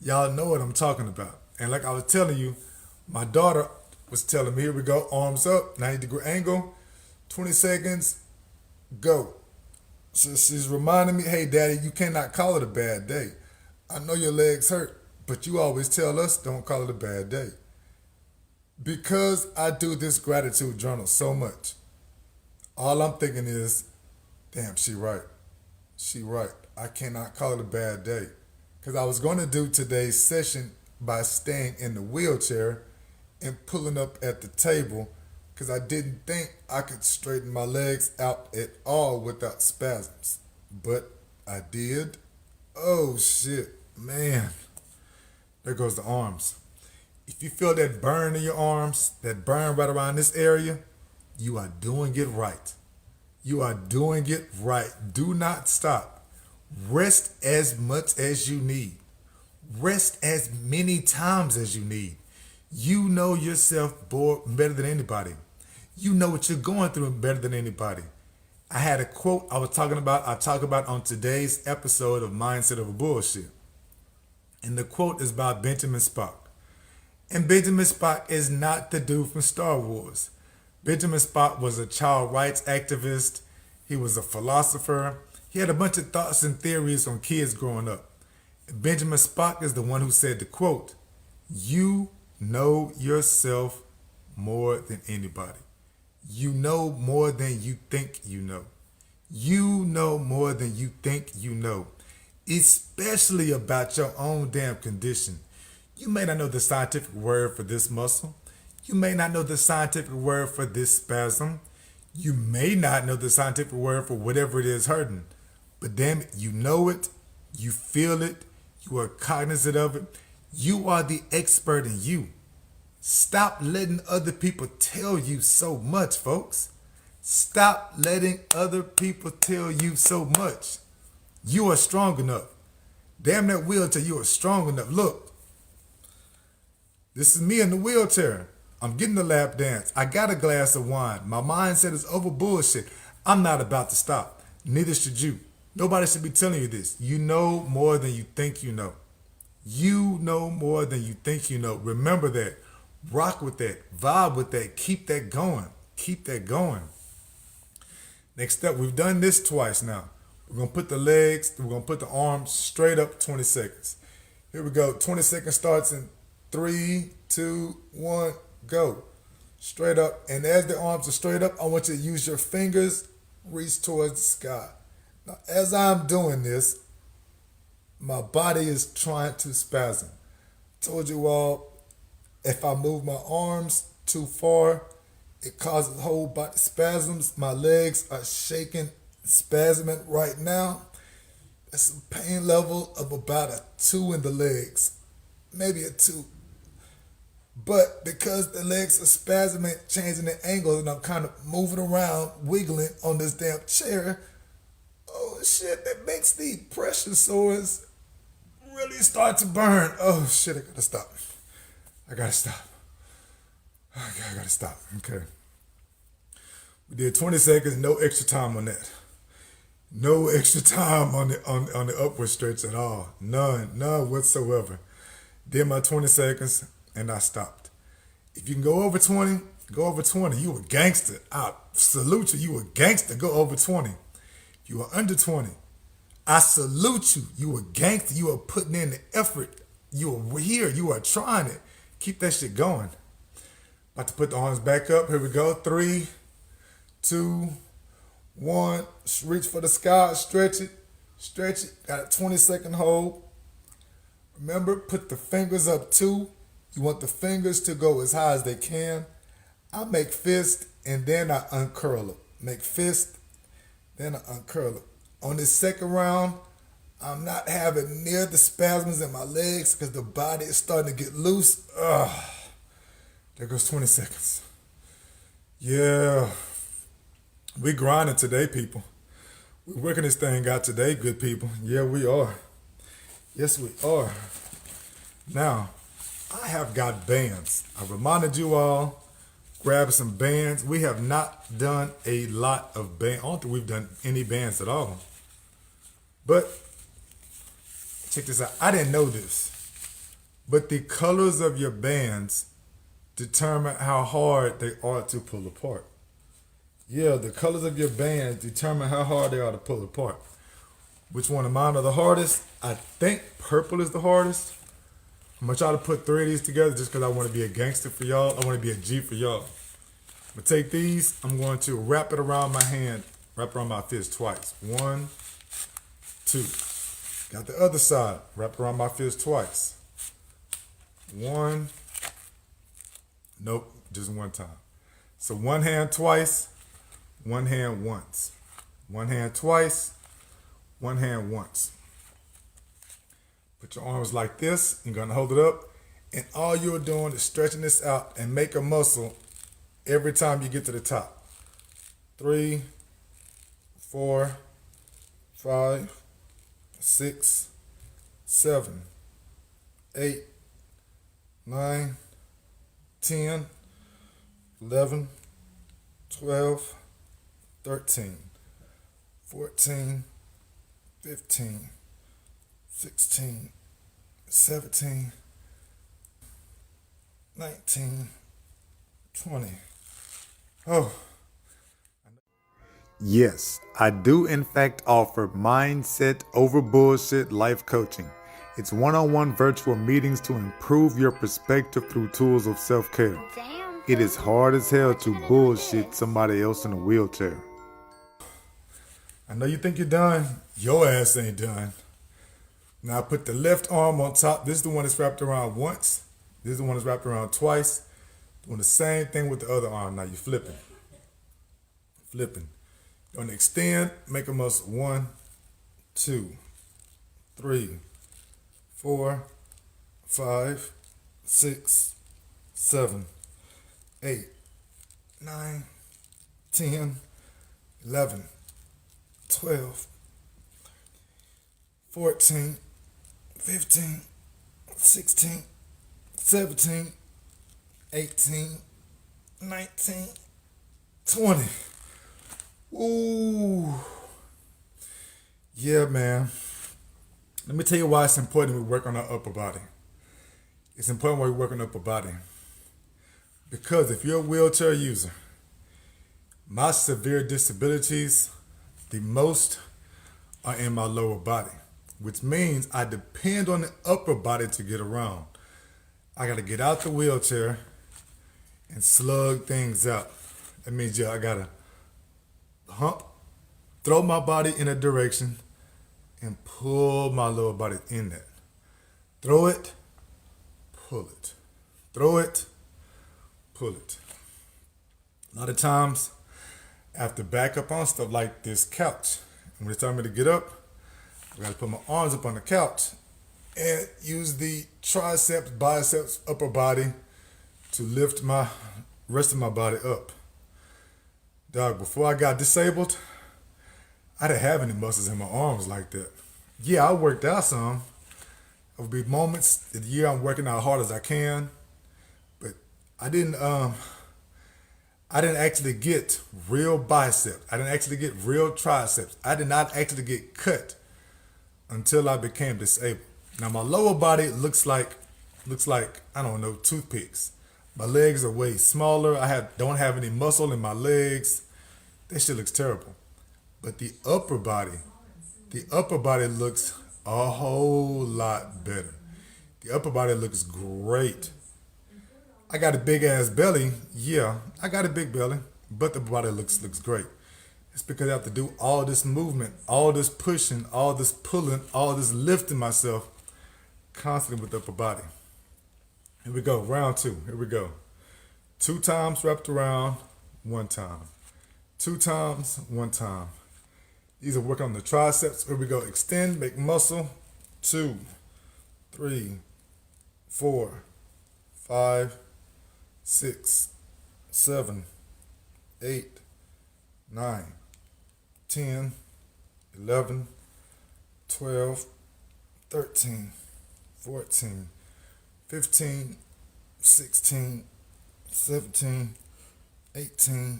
And like I was telling you, my daughter was telling me, here we go, arms up, 90-degree angle, 20 seconds, go. So she's reminding me, hey, Daddy, you cannot call it a bad day. I know your legs hurt, but you always tell us don't call it a bad day. Because I do this gratitude journal so much, all I'm thinking is, damn, she right. I cannot call it a bad day. Because I was going to do today's session by staying in the wheelchair and pulling up at the table because I didn't think I could straighten my legs out at all without spasms. But I did. Oh, shit. Man. There goes the arms. If you feel that burn in your arms, that burn right around this area, you are doing it right. Do not stop. Rest as much as you need. Rest as many times as you need. You know yourself better than anybody. You know what you're going through better than anybody. I had a quote I talk about on today's episode of Mindset of a Bullshit. And the quote is by Benjamin Spock. And Benjamin Spock is not the dude from Star Wars. Benjamin Spock was a child rights activist. He was a philosopher. He had a bunch of thoughts and theories on kids growing up. Benjamin Spock is the one who said the quote, "You know yourself more than anybody. You know more than you think you know. You know more than you think you know, especially about your own damn condition. You may not know the scientific word for this muscle. You may not know the scientific word for this spasm. You may not know the scientific word for whatever it is hurting. But damn it, you know it, you feel it, you are cognizant of it. You are the expert in you. Stop letting other people tell you so much, folks. Stop letting other people tell you so much. You are strong enough. Damn that wheelchair, you are strong enough. Look, this is me in the wheelchair. I'm getting the lap dance. I got a glass of wine. My mindset is over bullshit. I'm not about to stop. Neither should you. Nobody should be telling you this. You know more than you think you know. You know more than you think you know. Remember that. Rock with that. Vibe with that. Keep that going. Keep that going. Next up, we've done this twice now. We're going to put the arms straight up 20 seconds. Here we go. 20 seconds starts in 3, 2, 1, go. Straight up. And as the arms are straight up, I want you to use your fingers, reach towards the sky. Now, as I'm doing this, my body is trying to spasm. Told you all, if I move my arms too far, it causes whole body spasms. My legs are shaking, spasming right now. It's a pain level of about a 2 in the legs, maybe a 2. But because the legs are spasming, changing the angles, and I'm kind of moving around, wiggling on this damn chair, oh shit, that makes the pressure sores really start to burn. Oh shit, I gotta stop. I gotta stop. Okay, I gotta stop. Okay. We did 20 seconds, no extra time on that. No extra time on the upward stretch at all. None whatsoever. Did my 20 seconds and I stopped. If you can go over 20, go over 20. You a gangster. I salute you. You a gangster. Go over 20. If you are under 20, I salute you. You a gangster. You are putting in the effort. You are here. You are trying it. Keep that shit going. About to put the arms back up. Here we go. 3, 2, 1. Reach for the sky. Stretch it. Stretch it. Got a 20-second hold. Remember, put the fingers up too. You want the fingers to go as high as they can. I make fist and then I uncurl them. Make fist, then I uncurl them. On this second round, I'm not having near the spasms in my legs because the body is starting to get loose. There goes 20 seconds. Yeah. We grinding today, people. We're working this thing out today, good people. Yeah, we are. Yes, we are. Now, I have got bands. I reminded you all, grab some bands. We have not done a lot of bands. I don't think we've done any bands at all. But, check this out. I didn't know this. But the colors of your bands determine how hard they are to pull apart. Yeah, the colors of your bands determine how hard they are to pull apart. Which one of mine are the hardest? I think purple is the hardest. I'm going to try to put 3 of these together just because I want to be a gangster for y'all. I want to be a G for y'all. I'm going to take these. I'm going to wrap it around my hand, wrap it around my fist twice. 1, 2. Got the other side. Wrap it around my fist twice. 1. Nope, just 1 time. So 1 hand twice, 1 hand once. 1 hand twice, 1 hand once. Put your arms like this. You're going to hold it up. And all you're doing is stretching this out and make a muscle every time you get to the top. 3, 4, 5, 6, 7, 8, 9, 10, 11, 12, 13, 14, 15, 16, 17, 19, 20. Oh, Yes, I do in fact offer mindset over bullshit life coaching. It's one-on-one virtual meetings to improve your perspective through tools of self-care. It is hard as hell to bullshit somebody else in a wheelchair. I know you think you're done. Your ass ain't done. Now I put the left arm on top. This is the one that's wrapped around once. This is the one that's wrapped around twice. Doing the same thing with the other arm. Now you're flipping. Flipping. You're gonna extend, make a muscle. 1, 2, 3, 4, 5, 6, 7, 8, 9, 10, 11, 12, 14, 15, 16, 17, 18, 19, 20. Ooh. Yeah, man. Let me tell you why it's important we work on our upper body. It's important why we work on our upper body. Because if you're a wheelchair user, my severe disabilities, the most are in my lower body, which means I depend on the upper body to get around. I got to get out the wheelchair and slug things out. That means, I got to hump, throw my body in a direction, and pull my lower body in that. Throw it, pull it. Throw it, pull it. A lot of times, I have to back up on stuff like this couch. And when it's time for me to get up, I got to put my arms up on the couch and use the triceps, biceps, upper body to lift my rest of my body up. Dog, before I got disabled, I didn't have any muscles in my arms like that. Yeah, I worked out some. There would be moments in the year I'm working out hard as I can, but I didn't actually get real biceps. I didn't actually get real triceps. I did not actually get cut until I became disabled. Now my lower body looks like I don't know, toothpicks. My legs are way smaller. Don't have any muscle in my legs. That shit looks terrible. But the upper body looks a whole lot better. The upper body looks great. I got a big ass belly. Yeah, I got a big belly, but the body looks great. It's because I have to do all this movement, all this pushing, all this pulling, all this lifting myself constantly with the upper body. Here we go, round 2. Here we go. 2 times wrapped around, 1 time. 2 times, 1 time. These are working on the triceps. Here we go. Extend, make muscle. 2, 3, 4, 5, 6, 7, 8, 9, 10, 11, 12, 13, 14, 15, 16, 17, 18,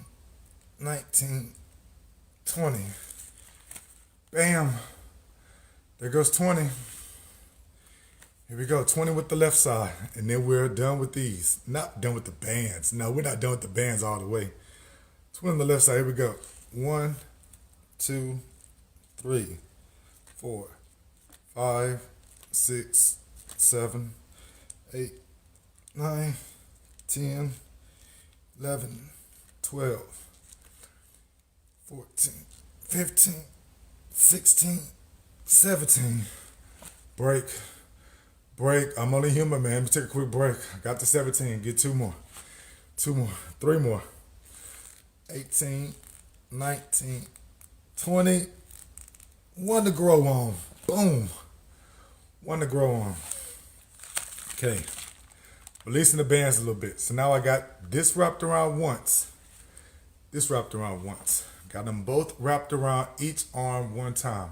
19, 20. Bam. There goes 20. Here we go, 20 with the left side. And then we're done with these. Not done with the bands. No, we're not done with the bands all the way. 20 on the left side, here we go. 1, 2, 3, 4, 5, 6, 7, 8, 9, 10, 11, 12, 14, 15, 16, 17. Break. I'm only human, man. Let me take a quick break. I got to 17. Get 2 more. 2 more. 3 more. 18, 19, 20. 1 to grow on. Boom. 1 to grow on. Okay. Releasing the bands a little bit. So now I got this wrapped around once. This wrapped around once. Got them both wrapped around each arm 1 time.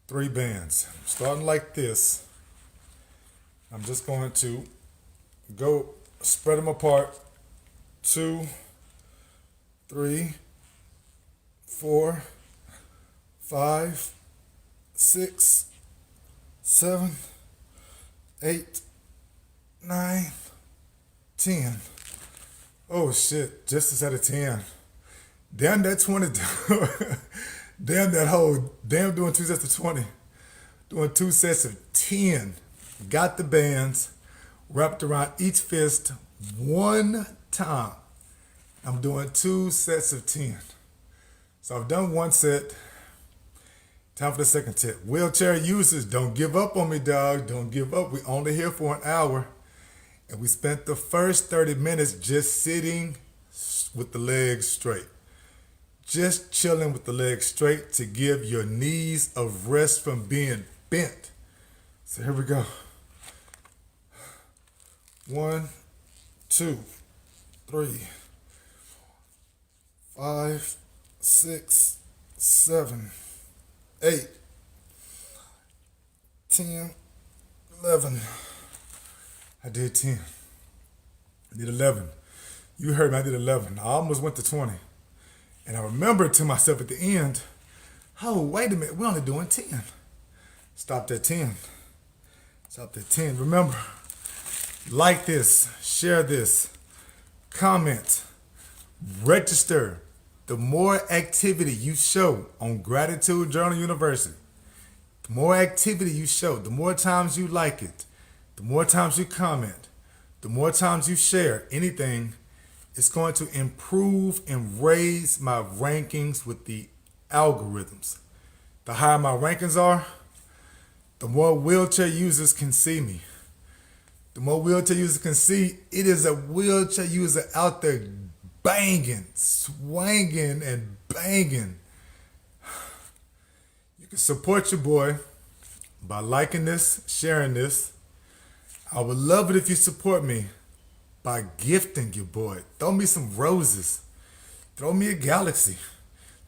3 bands. Starting like this. I'm just going to go spread them apart. 2, 3, 4, 5, 6, 7, 8, 9, 10. Oh shit, just as at a 10. Damn that 20. Damn that whole, damn doing 2 sets of 20. Doing 2 sets of 10. Got the bands wrapped around each fist one time. I'm doing 2 sets of 10. So I've done 1 set. Time for the second tip. Wheelchair users, don't give up on me, dog. Don't give up. We only here for an hour. And we spent the first 30 minutes just sitting with the legs straight. Just chilling with the legs straight to give your knees a rest from being bent. So here we go. 1, 2, 3, 5, 6, 7, 8, 10, 11. I did 10. I did 11. You heard me, I did 11. I almost went to 20. And I remembered to myself at the end, oh, wait a minute, we're only doing 10. Stopped at 10. Stopped at 10. Remember, like this, share this, comment, register. The more activity you show on Gratitude Journal University, the more activity you show, the more times you like it, the more times you comment, the more times you share anything, it's going to improve and raise my rankings with the algorithms. The higher my rankings are, the more wheelchair users can see me. The more wheelchair users can see, it is a wheelchair user out there banging, swinging, and banging. You can support your boy by liking this, sharing this. I would love it if you support me by gifting your boy. Throw me some roses. Throw me a galaxy.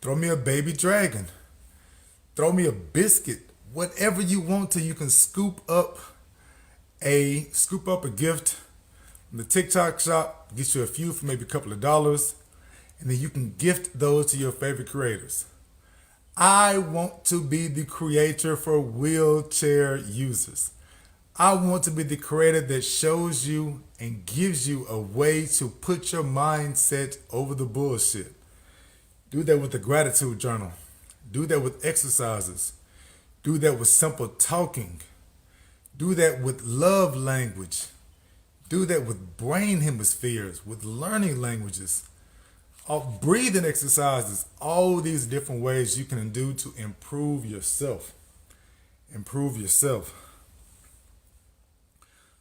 Throw me a baby dragon. Throw me a biscuit. Whatever you want to, you can scoop up a gift from the TikTok shop, get you a few for maybe a couple of dollars, and then you can gift those to your favorite creators. I want to be the creator for wheelchair users. I want to be the creator that shows you and gives you a way to put your mindset over the bullshit. Do that with the gratitude journal. Do that with exercises. Do that with simple talking. Do that with love language. Do that with brain hemispheres, with learning languages, breathing exercises, all these different ways you can do to improve yourself. Improve yourself.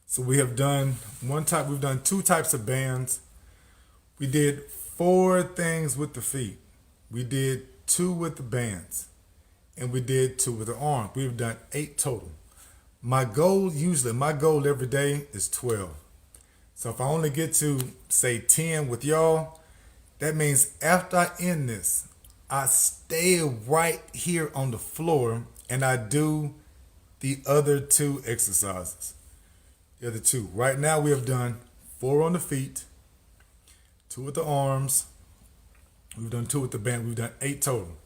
So we have done we've done 2 types of bands. We did 4 things with the feet. We did 2 with the bands. And we did 2 with the arms. We've done 8 total. My goal every day is 12. So if I only get to, say, 10 with y'all, that means after I end this, I stay right here on the floor and I do the other 2 exercises. The other 2. Right now we have done 4 on the feet, 2 with the arms. We've done 2 with the band. We've done 8 total.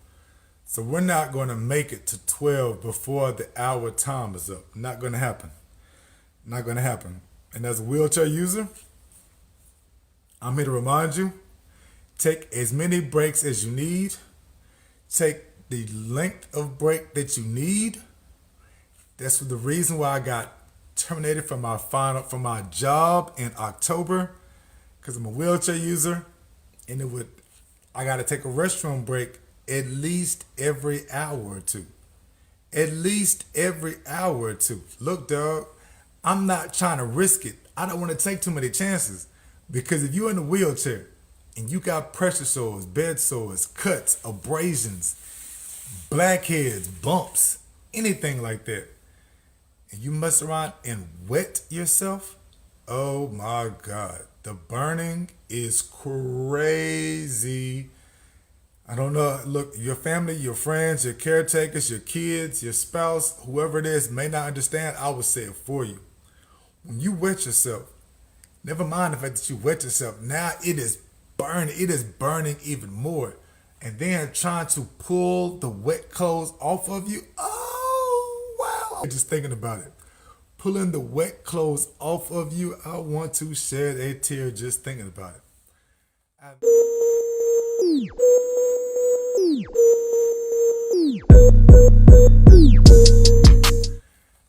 So we're not going to make it to 12 before the hour time is up. Not going to happen. Not going to happen. And as a wheelchair user, I'm here to remind you, take as many breaks as you need. Take the length of break that you need. That's the reason why I got terminated from my job in October, because I'm a wheelchair user, and I got to take a restroom break at least every hour or 2. At least every hour or 2. Look, dog, I'm not trying to risk it. I don't want to take too many chances, because if you're in a wheelchair and you got pressure sores, bed sores, cuts, abrasions, blackheads, bumps, anything like that, and you mess around and wet yourself, oh my God, the burning is crazy. I don't know, look, your family, your friends, your caretakers, your kids, your spouse, whoever it is may not understand. I will say it for you. When you wet yourself, never mind the fact that you wet yourself, now it is burning even more. And then trying to pull the wet clothes off of you, oh wow. Just thinking about it. pulling the wet clothes off of you, I want to shed a tear just thinking about it.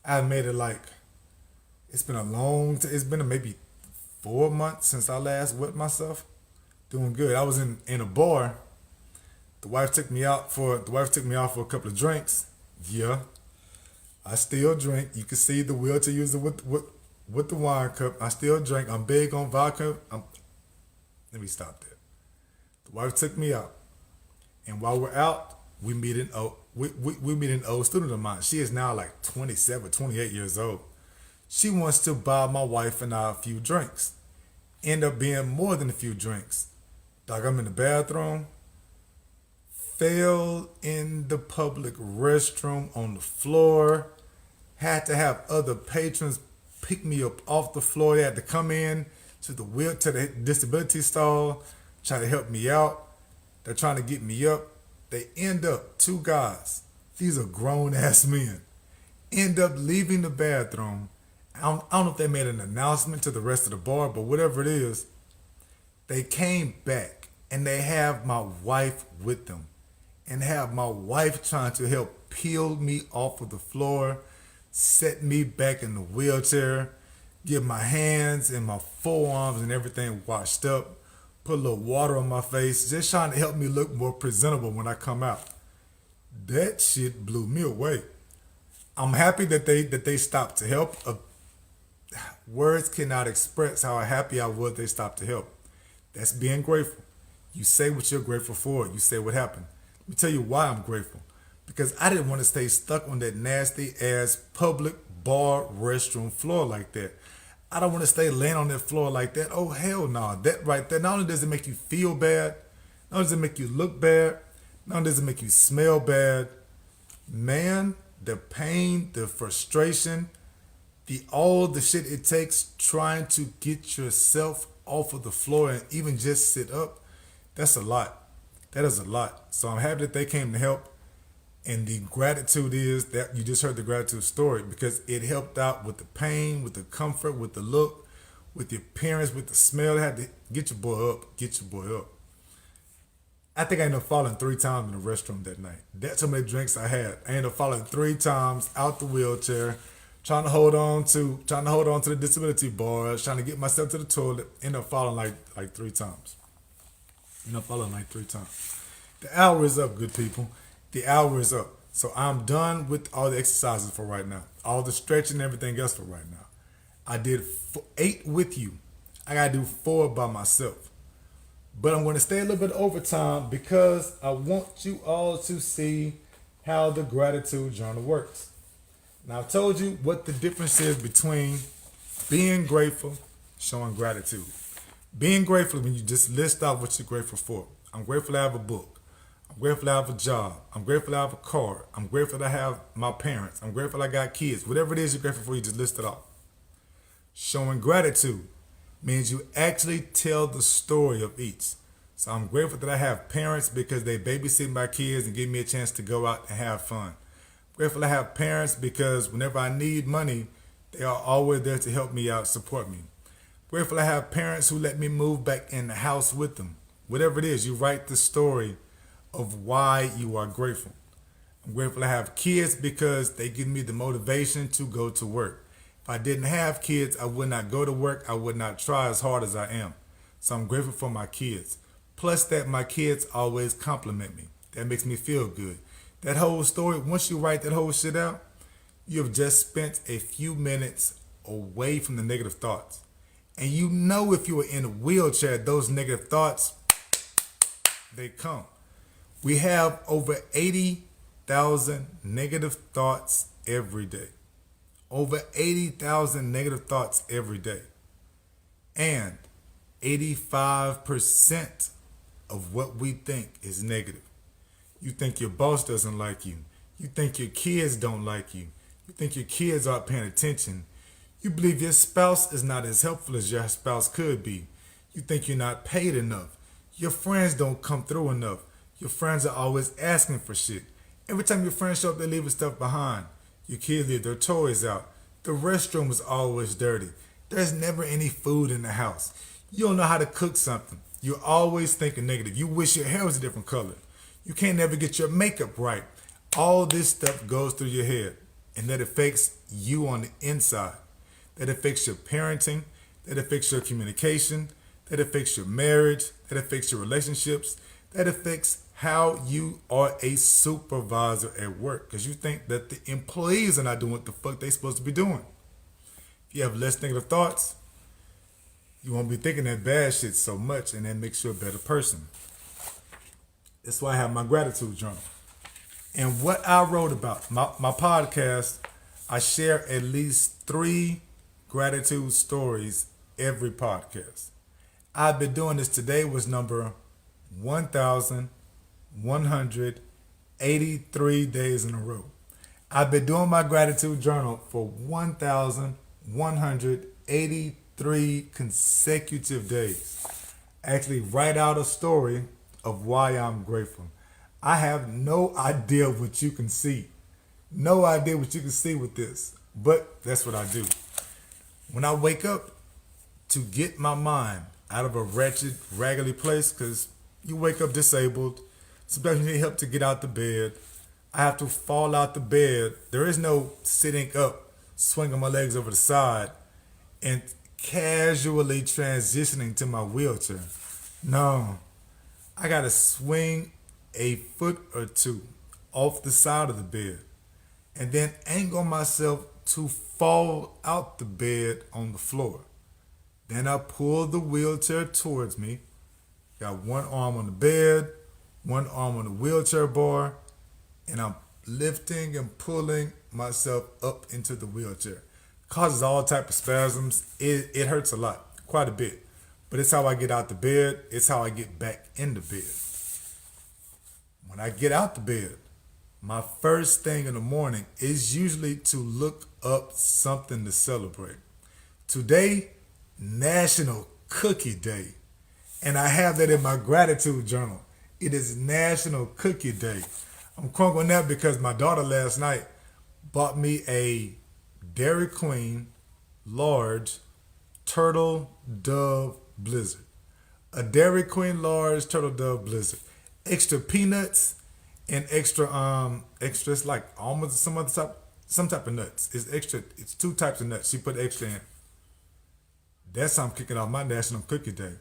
I made it like, it's been a long time. It's been maybe 4 months since I last wet myself. Doing good. I was in a bar. The wife took me out for a couple of drinks. Yeah, I still drink. You can see the wheelchair user with the wine cup. I still drink. I'm big on vodka. Let me stop there. The wife took me out, and while we're out, we meet an old student of mine. She is now like 27, 28 years old. She wants to buy my wife and I a few drinks. End up being more than a few drinks. Dog, I'm in the bathroom. Fell in the public restroom on the floor. Had to have other patrons pick me up off the floor. They had to come in to the disability stall, try to help me out. They're trying to get me up. They end up, two guys, these are grown ass men, end up leaving the bathroom. I don't know if they made an announcement to the rest of the bar, but whatever it is, they came back and they have my wife with them and have my wife trying to help peel me off of the floor, set me back in the wheelchair, get my hands and my forearms and everything washed up, put a little water on my face, just trying to help me look more presentable when I come out. That shit blew me away. I'm happy that they stopped to help. Words cannot express how happy I was they stopped to help. That's being grateful. You say what you're grateful for. You say what happened. Let me tell you why I'm grateful. Because I didn't want to stay stuck on that nasty ass public bar restroom floor like that. I don't want to stay laying on that floor like that. Oh, hell no. That right there, not only does it make you feel bad, not only does it make you look bad, not only does it make you smell bad, man, the pain, the frustration, all the shit it takes trying to get yourself off of the floor and even just sit up, that's a lot. That is a lot. So I'm happy that they came to help. And the gratitude is that you just heard the gratitude story because it helped out with the pain, with the comfort, with the look, with the appearance, with the smell. It had to get your boy up, get your boy up. I think I ended up falling 3 times in the restroom that night. That's how many drinks I had. I ended up falling 3 times out the wheelchair, trying to hold on to the disability bar, trying to get myself to the toilet. Ended up falling like 3 times. The hour is up, good people. The hour is up. So I'm done with all the exercises for right now. All the stretching and everything else for right now. I did 8 with you. I got to do 4 by myself. But I'm going to stay a little bit overtime because I want you all to see how the gratitude journal works. Now, I've told you what the difference is between being grateful, showing gratitude. Being grateful when you just list out what you're grateful for. I'm grateful I have a book. I'm grateful I have a job. I'm grateful I have a car. I'm grateful I have my parents. I'm grateful I got kids. Whatever it is you're grateful for, you just list it off. Showing gratitude means you actually tell the story of each. So I'm grateful that I have parents because they babysit my kids and give me a chance to go out and have fun. I'm grateful I have parents because whenever I need money, they are always there to help me out, support me. I'm grateful I have parents who let me move back in the house with them. Whatever it is, you write the story of why you are grateful. I'm grateful I have kids because they give me the motivation to go to work. If I didn't have kids, I would not go to work. I would not try as hard as I am. So I'm grateful for my kids. Plus that my kids always compliment me. That makes me feel good. That whole story, once you write that whole shit out, you have just spent a few minutes away from the negative thoughts. And you know if you were in a wheelchair, those negative thoughts, they come. We have over 80,000 negative thoughts every day. Over 80,000 negative thoughts every day. And 85% of what we think is negative. You think your boss doesn't like you. You think your kids don't like you. You think your kids aren't paying attention. You believe your spouse is not as helpful as your spouse could be. You think you're not paid enough. Your friends don't come through enough. Your friends are always asking for shit. Every time your friends show up, they're leaving stuff behind. Your kids leave their toys out. The restroom is always dirty. There's never any food in the house. You don't know how to cook something. You're always thinking negative. You wish your hair was a different color. You can't never get your makeup right. All this stuff goes through your head, and that affects you on the inside. That affects your parenting, that affects your communication, that affects your marriage, that affects your relationships, that affects how you are a supervisor at work because you think that the employees are not doing what the fuck they supposed to be doing. If you have less negative thoughts, you won't be thinking that bad shit so much, and that makes you a better person. That's why I have my gratitude journal. And what I wrote about, my podcast, I share at least 3 gratitude stories every podcast. I've been doing this. Today was number 1,183 days in a row. I've been doing my gratitude journal for 1,183 consecutive days. Actually, write out a story of why I'm grateful. I have no idea what you can see. No idea what you can see with this. But that's what I do. When I wake up, to get my mind out of a wretched, raggedy place, because you wake up disabled. Sometimes you need help to get out the bed. I have to fall out the bed. There is no sitting up, swinging my legs over the side, and casually transitioning to my wheelchair. No, I got to swing a foot or two off the side of the bed and then angle myself to fall out the bed on the floor. Then I pull the wheelchair towards me. Got one arm on the bed, one arm on the wheelchair bar, and I'm lifting and pulling myself up into the wheelchair. Causes all type of spasms. It hurts a lot, quite a bit. But it's how I get out the bed. It's how I get back in the bed. When I get out the bed, my first thing in the morning is usually to look up something to celebrate. Today, National Cookie Day. And I have that in my gratitude journal. It is National Cookie Day. I'm crunk on that because my daughter last night bought me a Dairy Queen large Turtle Dove Blizzard. A Dairy Queen large Turtle Dove Blizzard. Extra peanuts and extra it's like almost some type of nuts. It's extra. It's 2 types of nuts. She put extra in. That's how I'm kicking off my National Cookie Day.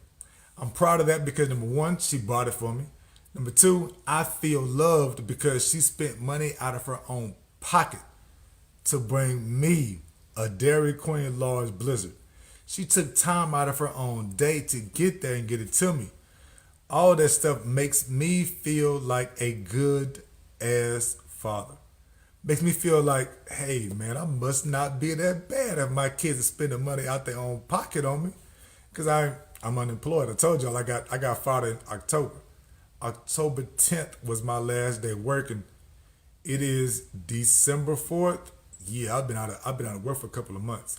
I'm proud of that because number 1, she bought it for me. Number 2, I feel loved because she spent money out of her own pocket to bring me a Dairy Queen large Blizzard. She took time out of her own day to get there and get it to me. All that stuff makes me feel like a good ass father. Makes me feel like, hey man, I must not be that bad if my kids are spending money out their own pocket on me. Cause I'm unemployed. I told y'all I got fired in October. October 10th was my last day working. It is December 4th. Yeah, I've been out of work for a couple of months.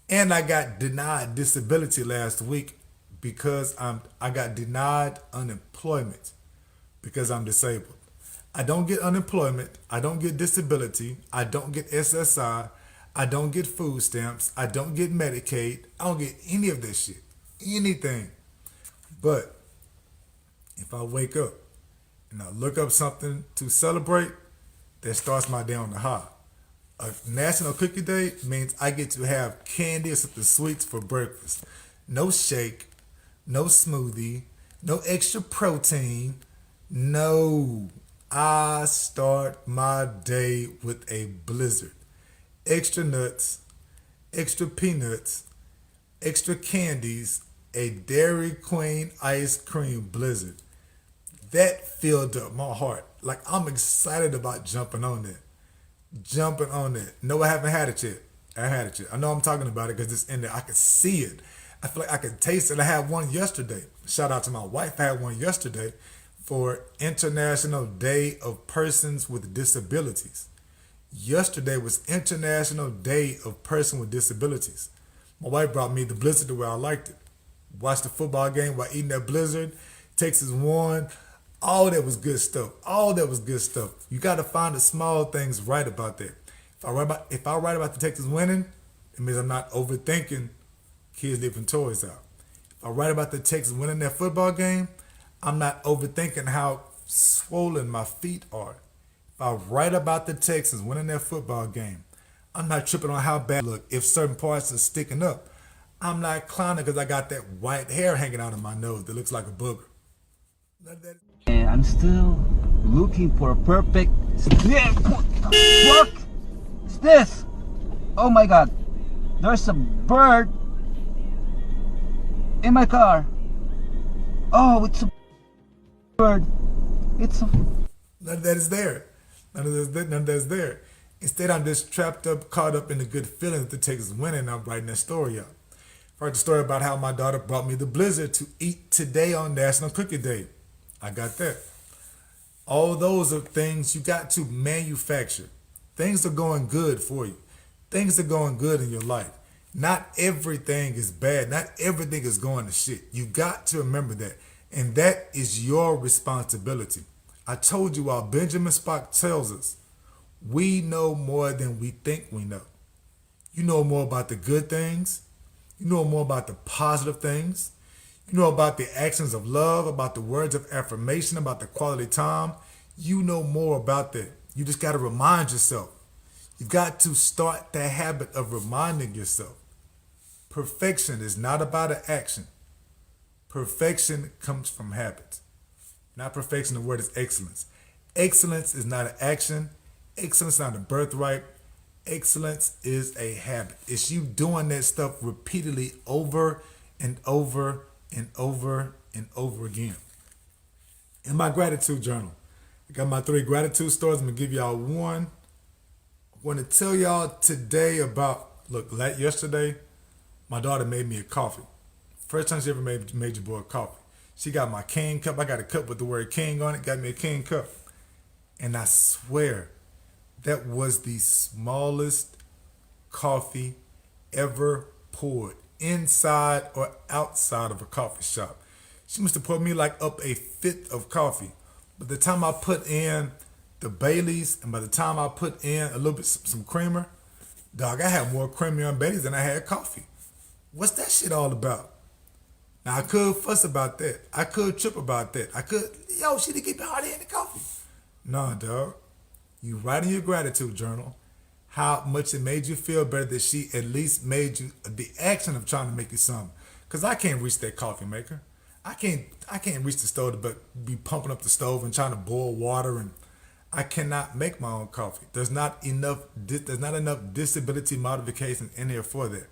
And I got denied disability last week because I got denied unemployment because I'm disabled. I don't get unemployment. I don't get disability. I don't get SSI. I don't get food stamps. I don't get Medicaid. I don't get any of this shit. Anything. But if I wake up and I look up something to celebrate, that starts my day on the high. A National Cookie Day means I get to have candy or something sweets for breakfast. No shake, no smoothie, no extra protein. No. I start my day with a blizzard. Extra nuts, extra peanuts, extra candies, a Dairy Queen ice cream blizzard. That filled up my heart. Like I'm excited about jumping on that. No, I haven't had it yet. I had it yet. I know I'm talking about it because it's in there. I could see it. I feel like I could taste it. I had one yesterday. Shout out to my wife. I had one yesterday for International Day of Persons with Disabilities. Yesterday was International Day of Person with Disabilities. My wife brought me the blizzard the way I liked it. Watched the football game while eating that blizzard. Texas won. All that was good stuff. All that was good stuff. You got to find the small things right about that. If I write about the Texans winning, It means I'm not overthinking kids leaving toys out. If I write about the Texans winning that football game, I'm not overthinking how swollen my feet are. If I write about the Texans winning that football game, I'm not tripping on how bad I look. If certain parts are sticking up, I'm not clowning because I got that white hair hanging out of my nose that looks like a booger. And I'm still looking for a perfect stick. What the fuck is this? Oh my god. There's a bird in my car. Oh, it's a bird. It's a... None of that is there. None of that is there. Instead, I'm just caught up in the good feeling that the Texans winning, and I'm writing that story up. I write the story about how my daughter brought me the blizzard to eat today on National Cookie Day. I got that. All those are things you got to manufacture. Things are going good for you. Things are going good in your life. Not everything is bad. Not everything is going to shit. You got to remember that. And that is your responsibility. I told you all, Benjamin Spock tells us, we know more than we think we know. You know more about the good things. You know more about the positive things. You know about the actions of love, about the words of affirmation, about the quality time. You know more about that. You just got to remind yourself. You've got to start the habit of reminding yourself. Perfection is not about an action. Perfection comes from habits. Not perfection, the word is excellence. Excellence is not an action. Excellence is not a birthright. Excellence is a habit. It's you doing that stuff repeatedly over and over and over and over again. In my gratitude journal, I got my 3 gratitude stories. I'm going to give y'all one. I want to tell y'all today about, yesterday, my daughter made me a coffee. First time she ever made your boy a coffee. She got my king cup. I got a cup with the word king on it. Got me a king cup. And I swear, that was the smallest coffee ever poured inside or outside of a coffee shop. She must have poured me like up a fifth of coffee. By the time I put in the Baileys and by the time I put in a little bit some creamer, dog, I had more creamer on Baileys than I had coffee. What's that shit all about? Now, I could fuss about that. I could trip about that. She didn't get me hard in the coffee. Nah, dog. You write in your gratitude journal how much it made you feel better that she at least made you the action of trying to make you something. Because I can't reach that coffee maker. I can't reach the stove but be pumping up the stove and trying to boil water, and I cannot make my own coffee. There's not enough disability modifications in there for that.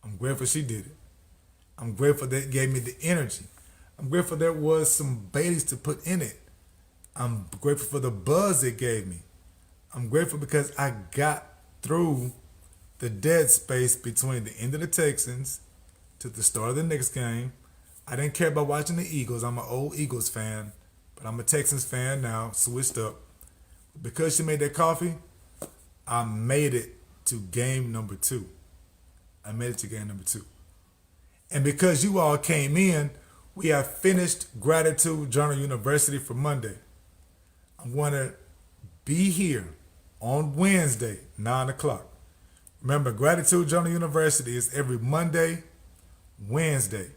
I'm grateful she did it. I'm grateful that it gave me the energy. I'm grateful there was some Baileys to put in it. I'm grateful for the buzz it gave me. I'm grateful because I got through the dead space between the end of the Texans to the start of the next game. I didn't care about watching the Eagles. I'm an old Eagles fan, but I'm a Texans fan now, switched up. Because she made that coffee, I made it to game number 2. And because you all came in, we have finished Gratitude Journal University for Monday. I'm going to be here on Wednesday, 9 o'clock. Remember, Gratitude Journal University is every Monday, Wednesday,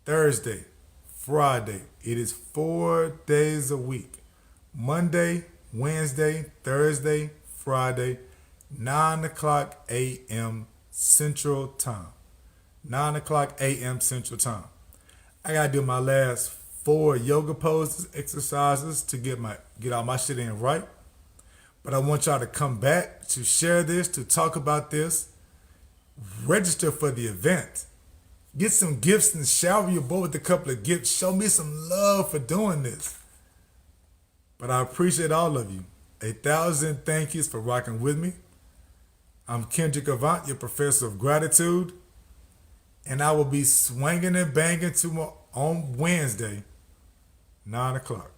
Thursday, Friday. It is 4 days a week. Monday, Wednesday, Thursday, Friday, 9 o'clock a.m. Central Time. 9 o'clock a.m. Central Time. I got to do my last 4 yoga poses, exercises to get all my shit in right. But I want y'all to come back to share this, to talk about this. Register for the event. Get some gifts and shower your boy with a couple of gifts. Show me some love for doing this. But I appreciate all of you. 1,000 thank yous for rocking with me. I'm Kendrick Avant, your professor of gratitude. And I will be swinging and banging on Wednesday, 9 o'clock.